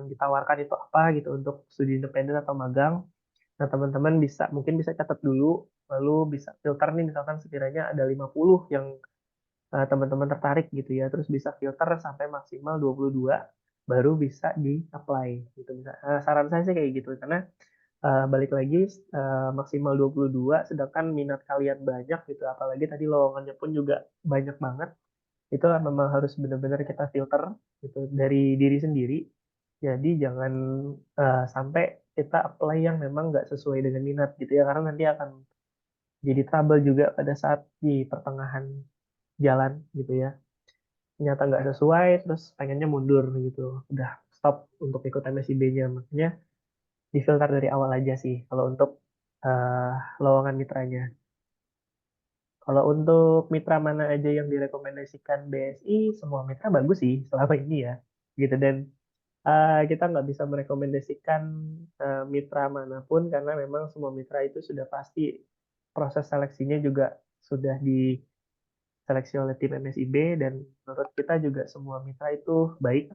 ditawarkan itu apa gitu untuk studi independen atau magang. Nah, teman-teman mungkin bisa catat dulu, lalu bisa filter nih misalkan sekiranya ada 50 yang teman-teman tertarik gitu ya, terus bisa filter sampai maksimal 22 baru bisa di-apply gitu. Saran saya sih kayak gitu, karena balik lagi maksimal 22 sedangkan minat kalian banyak gitu, apalagi tadi lowongannya pun juga banyak banget, itu memang harus benar-benar kita filter gitu dari diri sendiri. Jadi jangan sampai kita apply yang memang nggak sesuai dengan minat gitu ya, karena nanti akan jadi trouble juga pada saat di pertengahan jalan gitu ya. Ternyata nggak sesuai, terus pengennya mundur gitu. Udah stop untuk ikut MSIB-nya. Makanya difilter dari awal aja sih kalau untuk eh, lowongan mitranya. Kalau untuk mitra mana aja yang direkomendasikan BSI, semua mitra bagus sih selama ini ya. Gitu dan kita nggak bisa merekomendasikan mitra manapun karena memang semua mitra itu sudah pasti proses seleksinya juga sudah diseleksi oleh tim MSIB dan menurut kita juga semua mitra itu baik,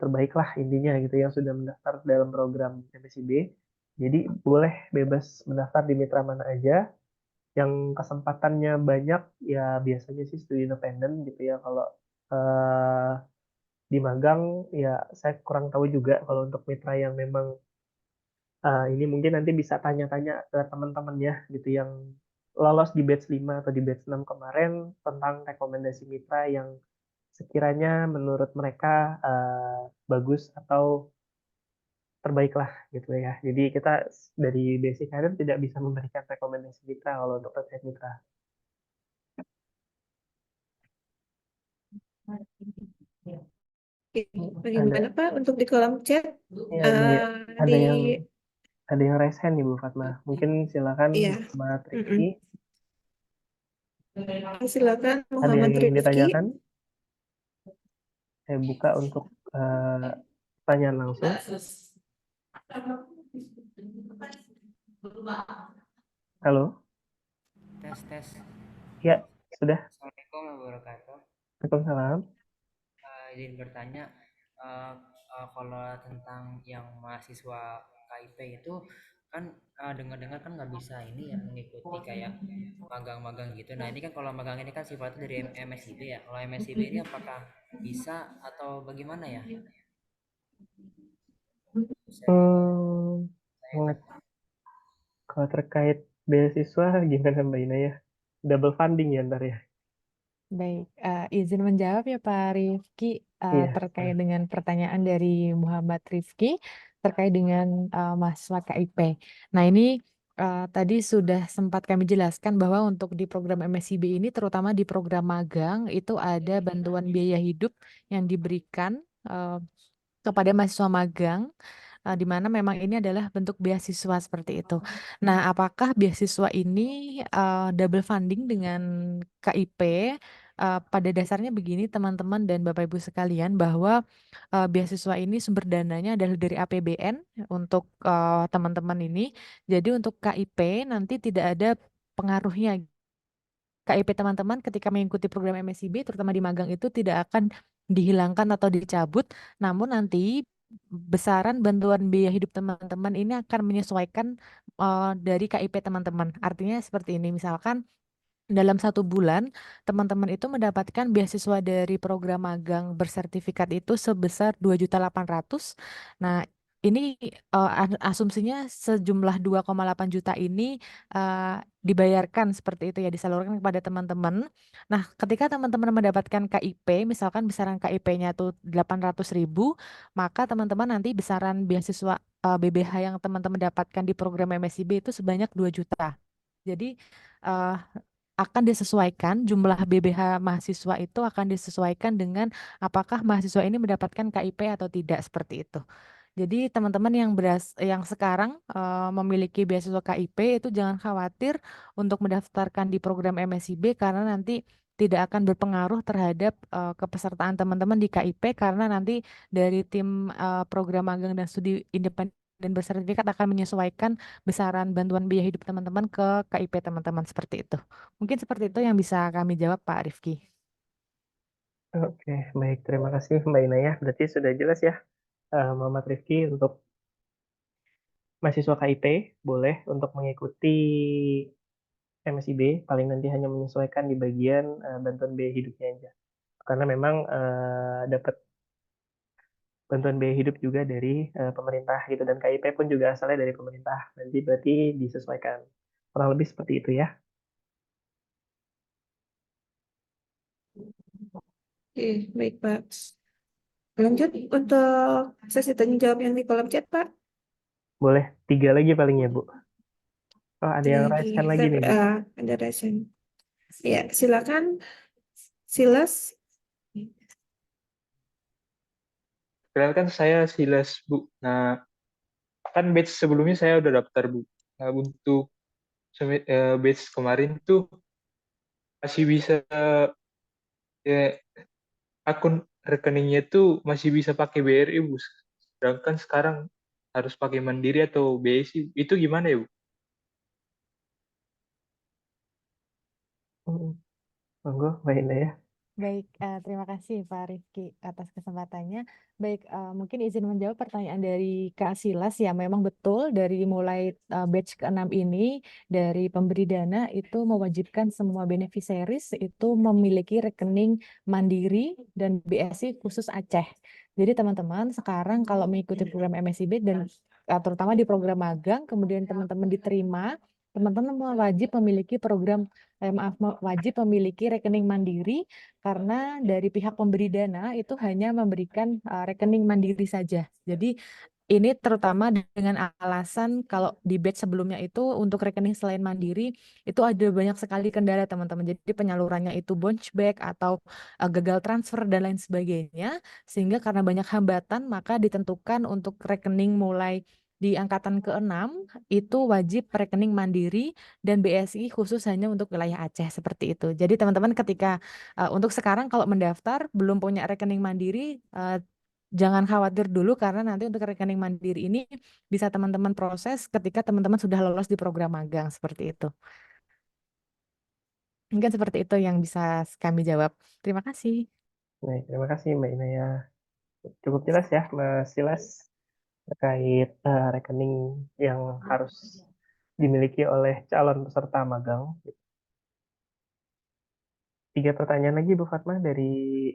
terbaik lah intinya gitu yang sudah mendaftar dalam program MSIB. Jadi boleh bebas mendaftar di mitra mana aja. Yang kesempatannya banyak ya biasanya sih studi independen gitu ya kalau eh, di magang ya saya kurang tahu juga kalau untuk mitra yang memang ini mungkin nanti bisa tanya-tanya ke teman-teman ya gitu yang lolos di batch 5 atau di batch 6 kemarin tentang rekomendasi mitra yang sekiranya menurut mereka bagus atau terbaik lah gitu ya. Jadi kita dari basic karir tidak bisa memberikan rekomendasi mitra kalau untuk terkait mitra. Oke, Ada bagaimana Pak untuk di kolom chat? ya Di ada yang ada yang raise hand nih Bu Fatma. Mungkin silakan Iya. Muhammad Mm-mm. Rifki. Silakan Ada yang Muhammad ingin Rifki. ditanyakan? Saya buka untuk pertanyaan langsung. Halo, Tes tes. ya sudah. Assalamualaikum warahmatullahi wabarakatuh. Waalaikumsalam. Izin bertanya, kalau tentang yang mahasiswa KIP itu kan dengar-dengar kan nggak bisa ini ya mengikuti kayak magang-magang gitu. Nah ini kan kalau magang ini kan sifatnya dari MSIB ya. Kalau MSIB ini apakah bisa atau bagaimana ya? Hmm, kalau terkait beasiswa gimana Mbak Ina ya? Double funding ya ntar ya? Baik, izin menjawab ya Pak Rifki Iya. terkait dengan pertanyaan dari Muhammad Rifki terkait dengan mahasiswa KIP. Nah ini tadi sudah sempat kami jelaskan bahwa untuk di program MSIB ini, terutama di program magang, itu ada bantuan biaya hidup yang diberikan kepada mahasiswa magang di mana memang ini adalah bentuk beasiswa seperti itu. Nah, apakah beasiswa ini double funding dengan KIP? Pada dasarnya begini teman-teman dan Bapak Ibu sekalian bahwa beasiswa ini sumber dananya adalah dari APBN untuk teman-teman ini. Jadi untuk KIP nanti tidak ada pengaruhnya. KIP teman-teman ketika mengikuti program MSIB terutama di magang itu tidak akan dihilangkan atau dicabut, namun nanti besaran bantuan biaya hidup teman-teman ini akan menyesuaikan dari KIP teman-teman. Artinya seperti ini, misalkan dalam 1 bulan, teman-teman itu mendapatkan beasiswa dari program magang bersertifikat itu sebesar 2.800.000. Nah, ini asumsinya sejumlah 2,8 juta ini dibayarkan seperti itu ya, disalurkan kepada teman-teman. Nah, ketika teman-teman mendapatkan KIP, misalkan besaran KIP-nya tuh 800.000, maka teman-teman nanti besaran beasiswa BBH yang teman-teman dapatkan di program MSIB itu sebanyak 2 juta. Jadi, eh, akan disesuaikan jumlah BBH mahasiswa itu akan disesuaikan dengan apakah mahasiswa ini mendapatkan KIP atau tidak seperti itu. Jadi teman-teman yang sekarang memiliki beasiswa KIP itu jangan khawatir untuk mendaftarkan di program MSIB karena nanti tidak akan berpengaruh terhadap kepesertaan teman-teman di KIP karena nanti dari tim program magang dan studi independen dan bersertifikat akan menyesuaikan besaran bantuan biaya hidup teman-teman ke KIP teman-teman seperti itu. Mungkin seperti itu yang bisa kami jawab Pak Rifki. Oke, baik. Terima kasih Mbak Ina ya. Berarti sudah jelas ya Muhammad Rifki untuk mahasiswa KIP boleh untuk mengikuti MSIB paling nanti hanya menyesuaikan di bagian bantuan biaya hidupnya aja. Karena memang dapat bantuan biaya hidup juga dari pemerintah gitu dan KIP pun juga asalnya dari pemerintah. Nanti berarti disesuaikan. Kurang lebih seperti itu ya. Oke, baik Pak. Lanjut untuk sesi tanya jawab yang di kolom chat Pak. Boleh 3 lagi paling ya Bu. Oh, ada yang Lagi, raise hand lagi nih Bu. ada resen. Ya, silakan. Silas. Kan saya Silas, Bu. Nah, kan batch sebelumnya saya udah daftar, Bu. Nah, untuk batch kemarin tuh masih bisa ya, akun rekeningnya tuh masih bisa pakai BRI, Bu. Sedangkan sekarang harus pakai Mandiri atau BSI. Itu gimana ya, Bu? Hmm, Monggo Mbak Ina ya. Baik, terima kasih Pak Rifki atas kesempatannya. Baik, mungkin izin menjawab pertanyaan dari Kak Silas. Ya, memang betul dari mulai batch ke-6 ini, dari pemberi dana itu mewajibkan semua beneficiaries itu memiliki rekening Mandiri dan BSI khusus Aceh. Jadi teman-teman sekarang kalau mengikuti program MSIB dan terutama di program magang, kemudian teman-teman diterima, teman-teman wajib memiliki wajib memiliki rekening Mandiri karena dari pihak pemberi dana itu hanya memberikan rekening mandiri saja. Jadi ini terutama dengan alasan kalau di batch sebelumnya itu untuk rekening selain mandiri itu ada banyak sekali kendala teman-teman. Jadi penyalurannya itu bounce back atau gagal transfer dan lain sebagainya. Sehingga karena banyak hambatan maka ditentukan untuk rekening mulai di angkatan ke-6 itu wajib rekening mandiri dan BSI khusus hanya untuk wilayah Aceh seperti itu. Jadi teman-teman ketika untuk sekarang kalau mendaftar belum punya rekening mandiri, jangan khawatir dulu karena nanti untuk rekening mandiri ini bisa teman-teman proses ketika teman-teman sudah lolos di program magang seperti itu. Mungkin seperti itu yang bisa kami jawab. Terima kasih. Baik, terima kasih Mbak Inaya. Cukup jelas ya Mas Silas terkait rekening yang harus dimiliki oleh calon peserta magang. 3 pertanyaan lagi Bu Fatma dari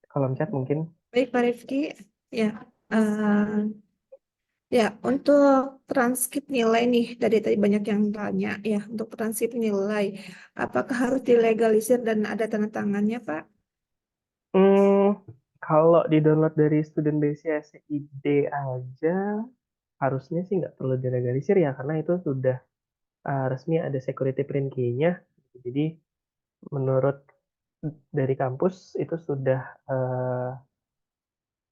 kolom chat mungkin. Baik, Pak Rifki. Ya, ya, untuk transkrip nilai nih, dari tadi banyak yang tanya ya, untuk transkrip nilai, apakah harus dilegalisir dan ada tanda tangannya, Pak? Kalau di-download dari student base ID aja, harusnya sih nggak perlu dilegalisir ya, karena itu sudah resmi ada security print key-nya. Jadi menurut dari kampus itu sudah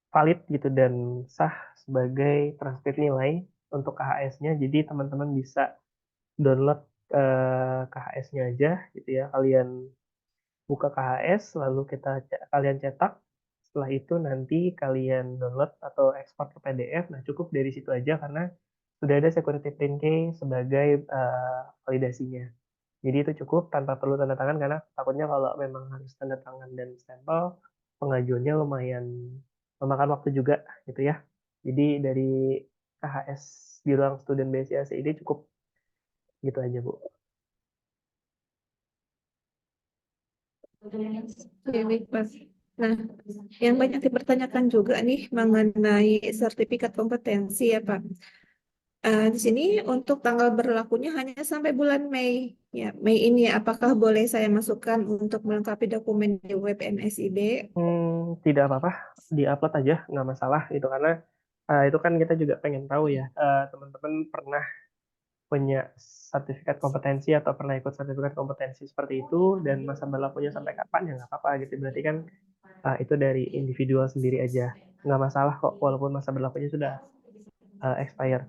valid gitu dan sah sebagai transkrip nilai untuk KHS-nya. Jadi teman-teman bisa download KHS-nya aja gitu ya. Kalian buka KHS lalu kalian cetak. Setelah itu nanti kalian download atau ekspor ke PDF. Nah, cukup dari situ aja karena sudah ada security print key sebagai validasinya. Jadi itu cukup tanpa perlu tanda tangan karena takutnya kalau memang harus tanda tangan dan stempel, pengajuannya lumayan memakan waktu juga gitu ya. Jadi dari KHS di ruang student BSIAC ini cukup gitu aja Bu. Oke, baik, Pak. Nah, yang banyak dipertanyakan juga nih mengenai sertifikat kompetensi ya, Pak. Di sini untuk tanggal berlakunya hanya sampai bulan Mei. Ya, Mei ini apakah boleh saya masukkan untuk melengkapi dokumen di web MSIB? Tidak apa-apa, di-upload aja, nggak masalah gitu karena itu kan kita juga pengen tahu ya, teman-teman pernah punya sertifikat kompetensi atau pernah ikut sertifikat kompetensi seperti itu dan masa berlakunya sampai kapan ya nggak apa-apa gitu. Berarti kan itu dari individual sendiri aja, nggak masalah kok walaupun masa berlakunya sudah expire.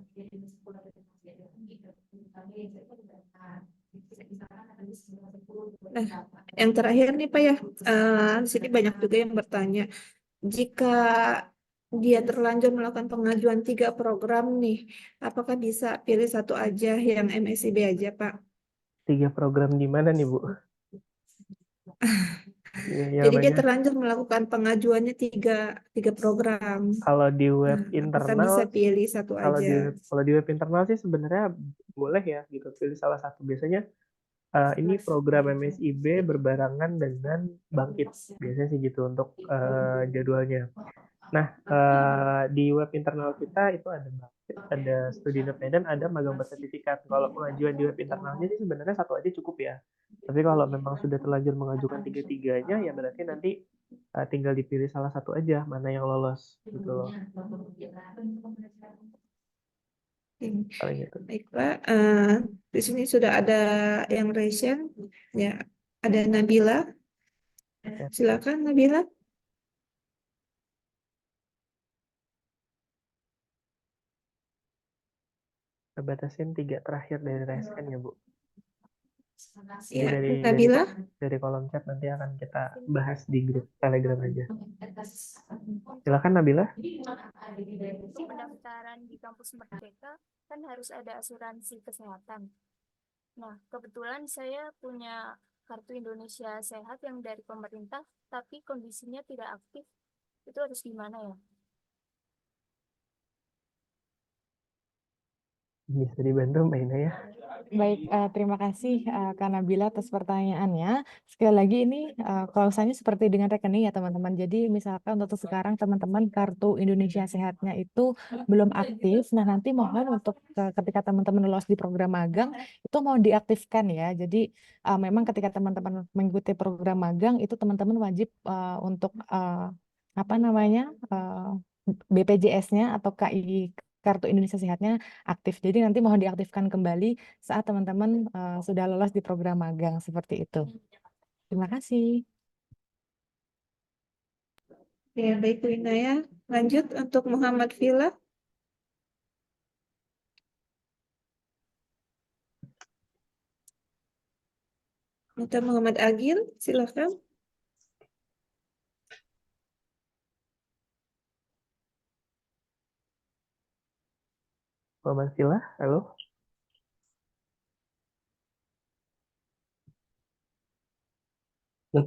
Nah, yang terakhir nih Pak ya, di sini banyak juga yang bertanya, jika dia terlanjur melakukan pengajuan 3 program nih, apakah bisa pilih satu aja yang MSIB aja Pak? 3 program di mana nih Bu? Yang Jadi dia banyak. terlanjur melakukan pengajuannya tiga program. Kalau di web Nah, apakah internal, bisa pilih satu kalau aja? di web internal sih sebenarnya boleh ya gitu pilih salah satu. Biasanya ini program MSIB berbarengan dengan Bangkit. Biasanya sih gitu untuk jadwalnya. Nah, di web internal kita itu ada Bangkit, ada studi independen, ada magang bersertifikat. Kalau pengajuan di web internalnya sih sebenarnya satu aja cukup ya. Tapi kalau memang sudah terlanjur mengajukan tiga-tiganya, ya berarti nanti tinggal dipilih salah satu aja mana yang lolos gitu loh. Paling gitu. Baik Pak, di sini sudah ada yang raise, ya, ada Nabila. Ya, Silakan Nabila. kita batasin 3 terakhir dari raise hand ya Bu. Jadi Ya, dari Nabila. kolom chat nanti akan kita bahas di grup Telegram aja. Silakan Nabila. Pendaftaran di kampus Merdeka kan harus ada asuransi kesehatan. Nah, kebetulan saya punya Kartu Indonesia Sehat yang dari pemerintah, tapi kondisinya tidak aktif, itu harus gimana ya? Bisa dibantu Mbak Ina ya? Baik, terima kasih Kak Nabila atas pertanyaannya. Sekali lagi ini klausannya seperti dengan rekening ya teman-teman. Jadi misalkan untuk sekarang teman-teman kartu Indonesia Sehatnya itu belum aktif. Nah nanti mohon untuk ketika teman-teman lolos di program magang itu mau diaktifkan ya. Jadi memang ketika teman-teman mengikuti program magang itu teman-teman wajib untuk apa namanya BPJS-nya atau KI Kartu Indonesia Sehatnya aktif. Jadi nanti mohon diaktifkan kembali saat teman-teman sudah lolos di program magang seperti itu. Terima kasih. Ya, baik Bu Ina ya. Lanjut untuk Muhammad Villa. Untuk Muhammad Agil, silakan. Muhammad Villa, halo.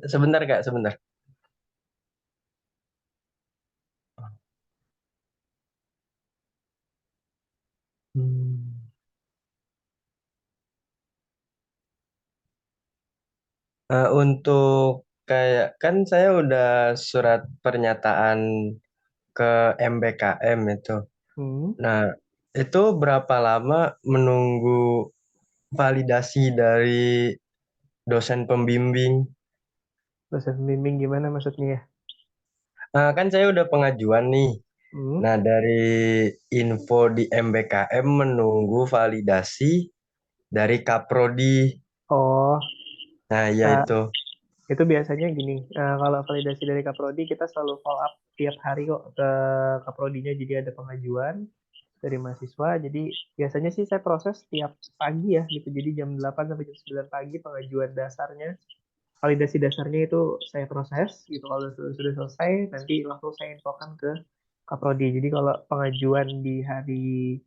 Sebentar Kak, sebentar. Hmm. Untuk kayak kan saya udah surat pernyataan ke MBKM itu. Hmm. Nah, itu berapa lama menunggu validasi dari dosen pembimbing? Dosen pembimbing gimana maksudnya ya? Kan saya udah pengajuan nih. Hmm. Nah, dari info di MBKM menunggu validasi dari Kaprodi. Oh, Nah, ya eh, itu. itu biasanya gini, kalau validasi dari Kaprodi kita selalu follow up tiap hari kok ke Kaprodinya, jadi ada pengajuan dari mahasiswa, jadi biasanya sih saya proses tiap pagi ya gitu, jadi jam 8 sampai jam 9 pagi pengajuan dasarnya, validasi dasarnya itu saya proses gitu, kalau sudah selesai nanti langsung saya infokan ke Kaprodi. Jadi kalau pengajuan di hari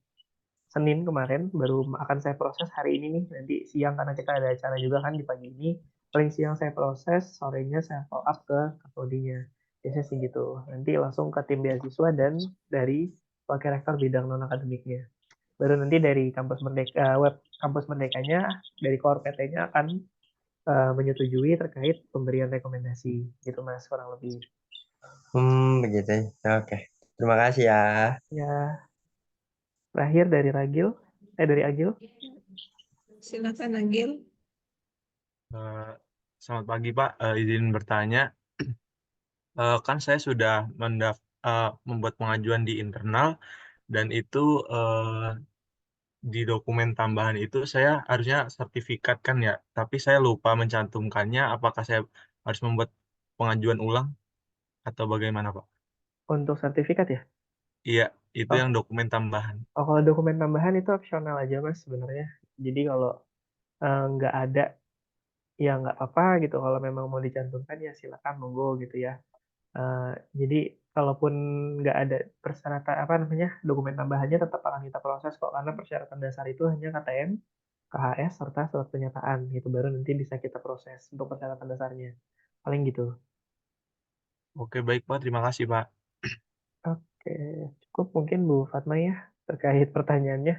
Senin kemarin baru akan saya proses hari ini nih, nanti siang karena kita ada acara juga kan di pagi ini, paling siang saya proses, sorenya saya follow up ke Kaprodinya. Biasanya sih gitu. Nanti langsung ke tim beasiswa dan dari wakil rektor bidang non akademiknya. Baru nanti dari kampus Merdeka, web kampus Merdekanya, dari Core PT-nya akan menyetujui terkait pemberian rekomendasi. Gitu Mas, kurang lebih. Begitu. Oke. Terima kasih ya. Ya, terakhir dari dari Agil. Silakan Agil. Selamat pagi Pak, izin bertanya. Kan saya sudah membuat pengajuan di internal dan itu di dokumen tambahan itu saya harusnya sertifikat kan ya, tapi saya lupa mencantumkannya. Apakah saya harus membuat pengajuan ulang atau bagaimana Pak? Untuk sertifikat ya? Iya, itu Oh, yang dokumen tambahan. kalau dokumen tambahan itu opsional aja Mas sebenarnya. Jadi kalau nggak ada ya nggak apa-apa gitu, kalau memang mau dicantumkan ya silakan monggo gitu ya. Jadi kalaupun nggak ada persyaratan apa namanya dokumen tambahannya tetap akan kita proses kok, karena persyaratan dasar itu hanya KTM, KHS serta surat pernyataan gitu, baru nanti bisa kita proses untuk persyaratan dasarnya, paling gitu. Oke, baik Pak, terima kasih Pak. Oke, cukup mungkin Bu Fatma ya terkait pertanyaannya.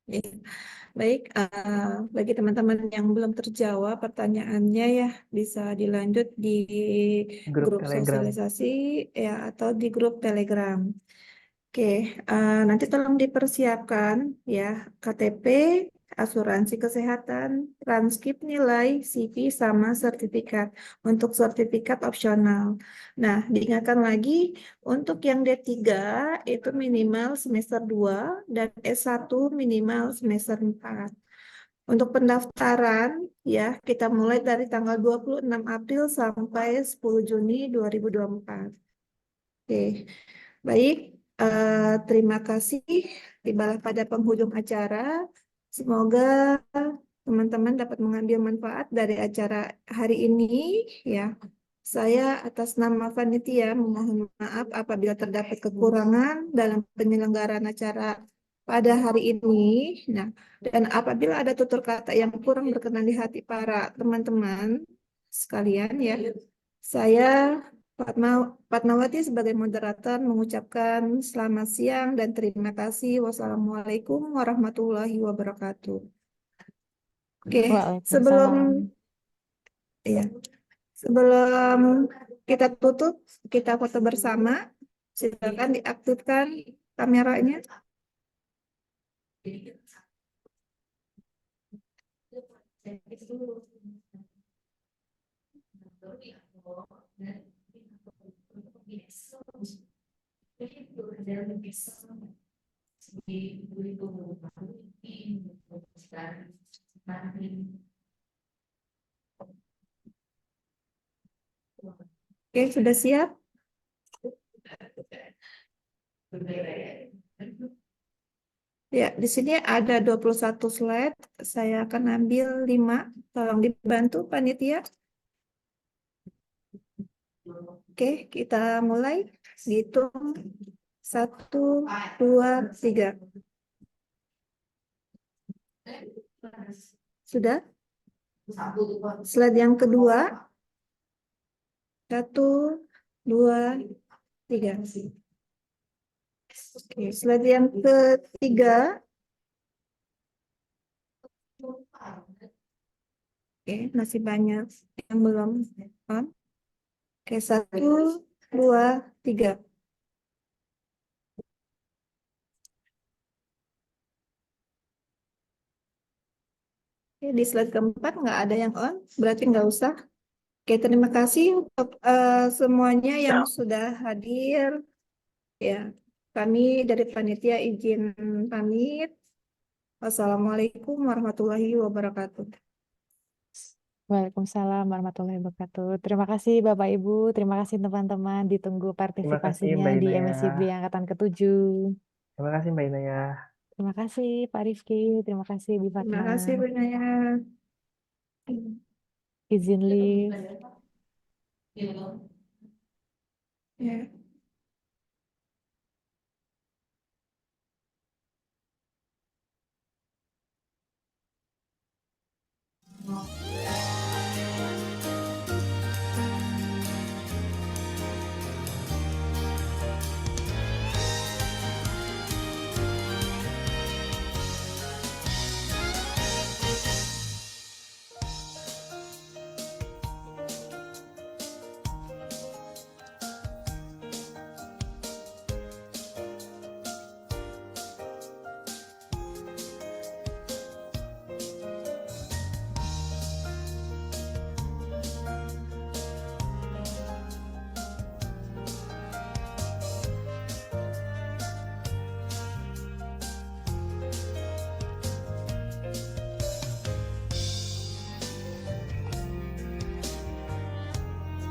Ya. Baik, bagi teman-teman yang belum terjawab pertanyaannya ya bisa dilanjut di Grup grup Telegram. sosialisasi ya atau di grup Telegram. Oke, nanti tolong dipersiapkan ya KTP, asuransi kesehatan, transkrip nilai, CV sama sertifikat. Untuk sertifikat opsional. Nah, diingatkan lagi untuk yang D3 itu minimal semester 2 dan S1 minimal semester 4. Untuk pendaftaran ya kita mulai dari tanggal 26 April sampai 10 Juni 2024. Oke. Baik, terima kasih. Tibalah pada penghujung acara. Semoga teman-teman dapat mengambil manfaat dari acara hari ini. Ya, saya atas nama panitia memohon maaf apabila terdapat kekurangan dalam penyelenggaraan acara pada hari ini. Nah, dan apabila ada tutur kata yang kurang berkenan di hati para teman-teman sekalian ya, saya Fatmawati sebagai moderator mengucapkan selamat siang dan terima kasih. Wassalamualaikum warahmatullahi wabarakatuh. Oke, sebelum Waalaikumsalam. ya, sebelum kita tutup, kita foto bersama. Silakan diaktifkan kameranya. Oke, sudah siap? Ya, di sini ada 21 slide. Saya akan ambil 5. Tolong dibantu panitia. Oke, kita mulai. Hitung. 1, 2, 3. Sudah? Slide yang kedua. 1, 2, 3. Oke, slide yang ketiga. Oke, masih banyak yang belum on. Oke, 1, 2, 3. Oke, di slide keempat nggak ada yang on, berarti nggak usah. Oke, terima kasih untuk semuanya yang sudah hadir. Ya, kami dari panitia izin pamit. Wassalamualaikum warahmatullahi wabarakatuh. Waalaikumsalam warahmatullahi wabarakatuh. Terima kasih Bapak Ibu, terima kasih teman-teman. Ditunggu Terima kasih partisipasinya Mbak di Inaya. MSCB angkatan ke-7. Terima kasih Mbak Inaya. Terima kasih Pak Rifki, terima kasih Bu Terima Fatma. kasih Bu Naya. Izin live. Ya.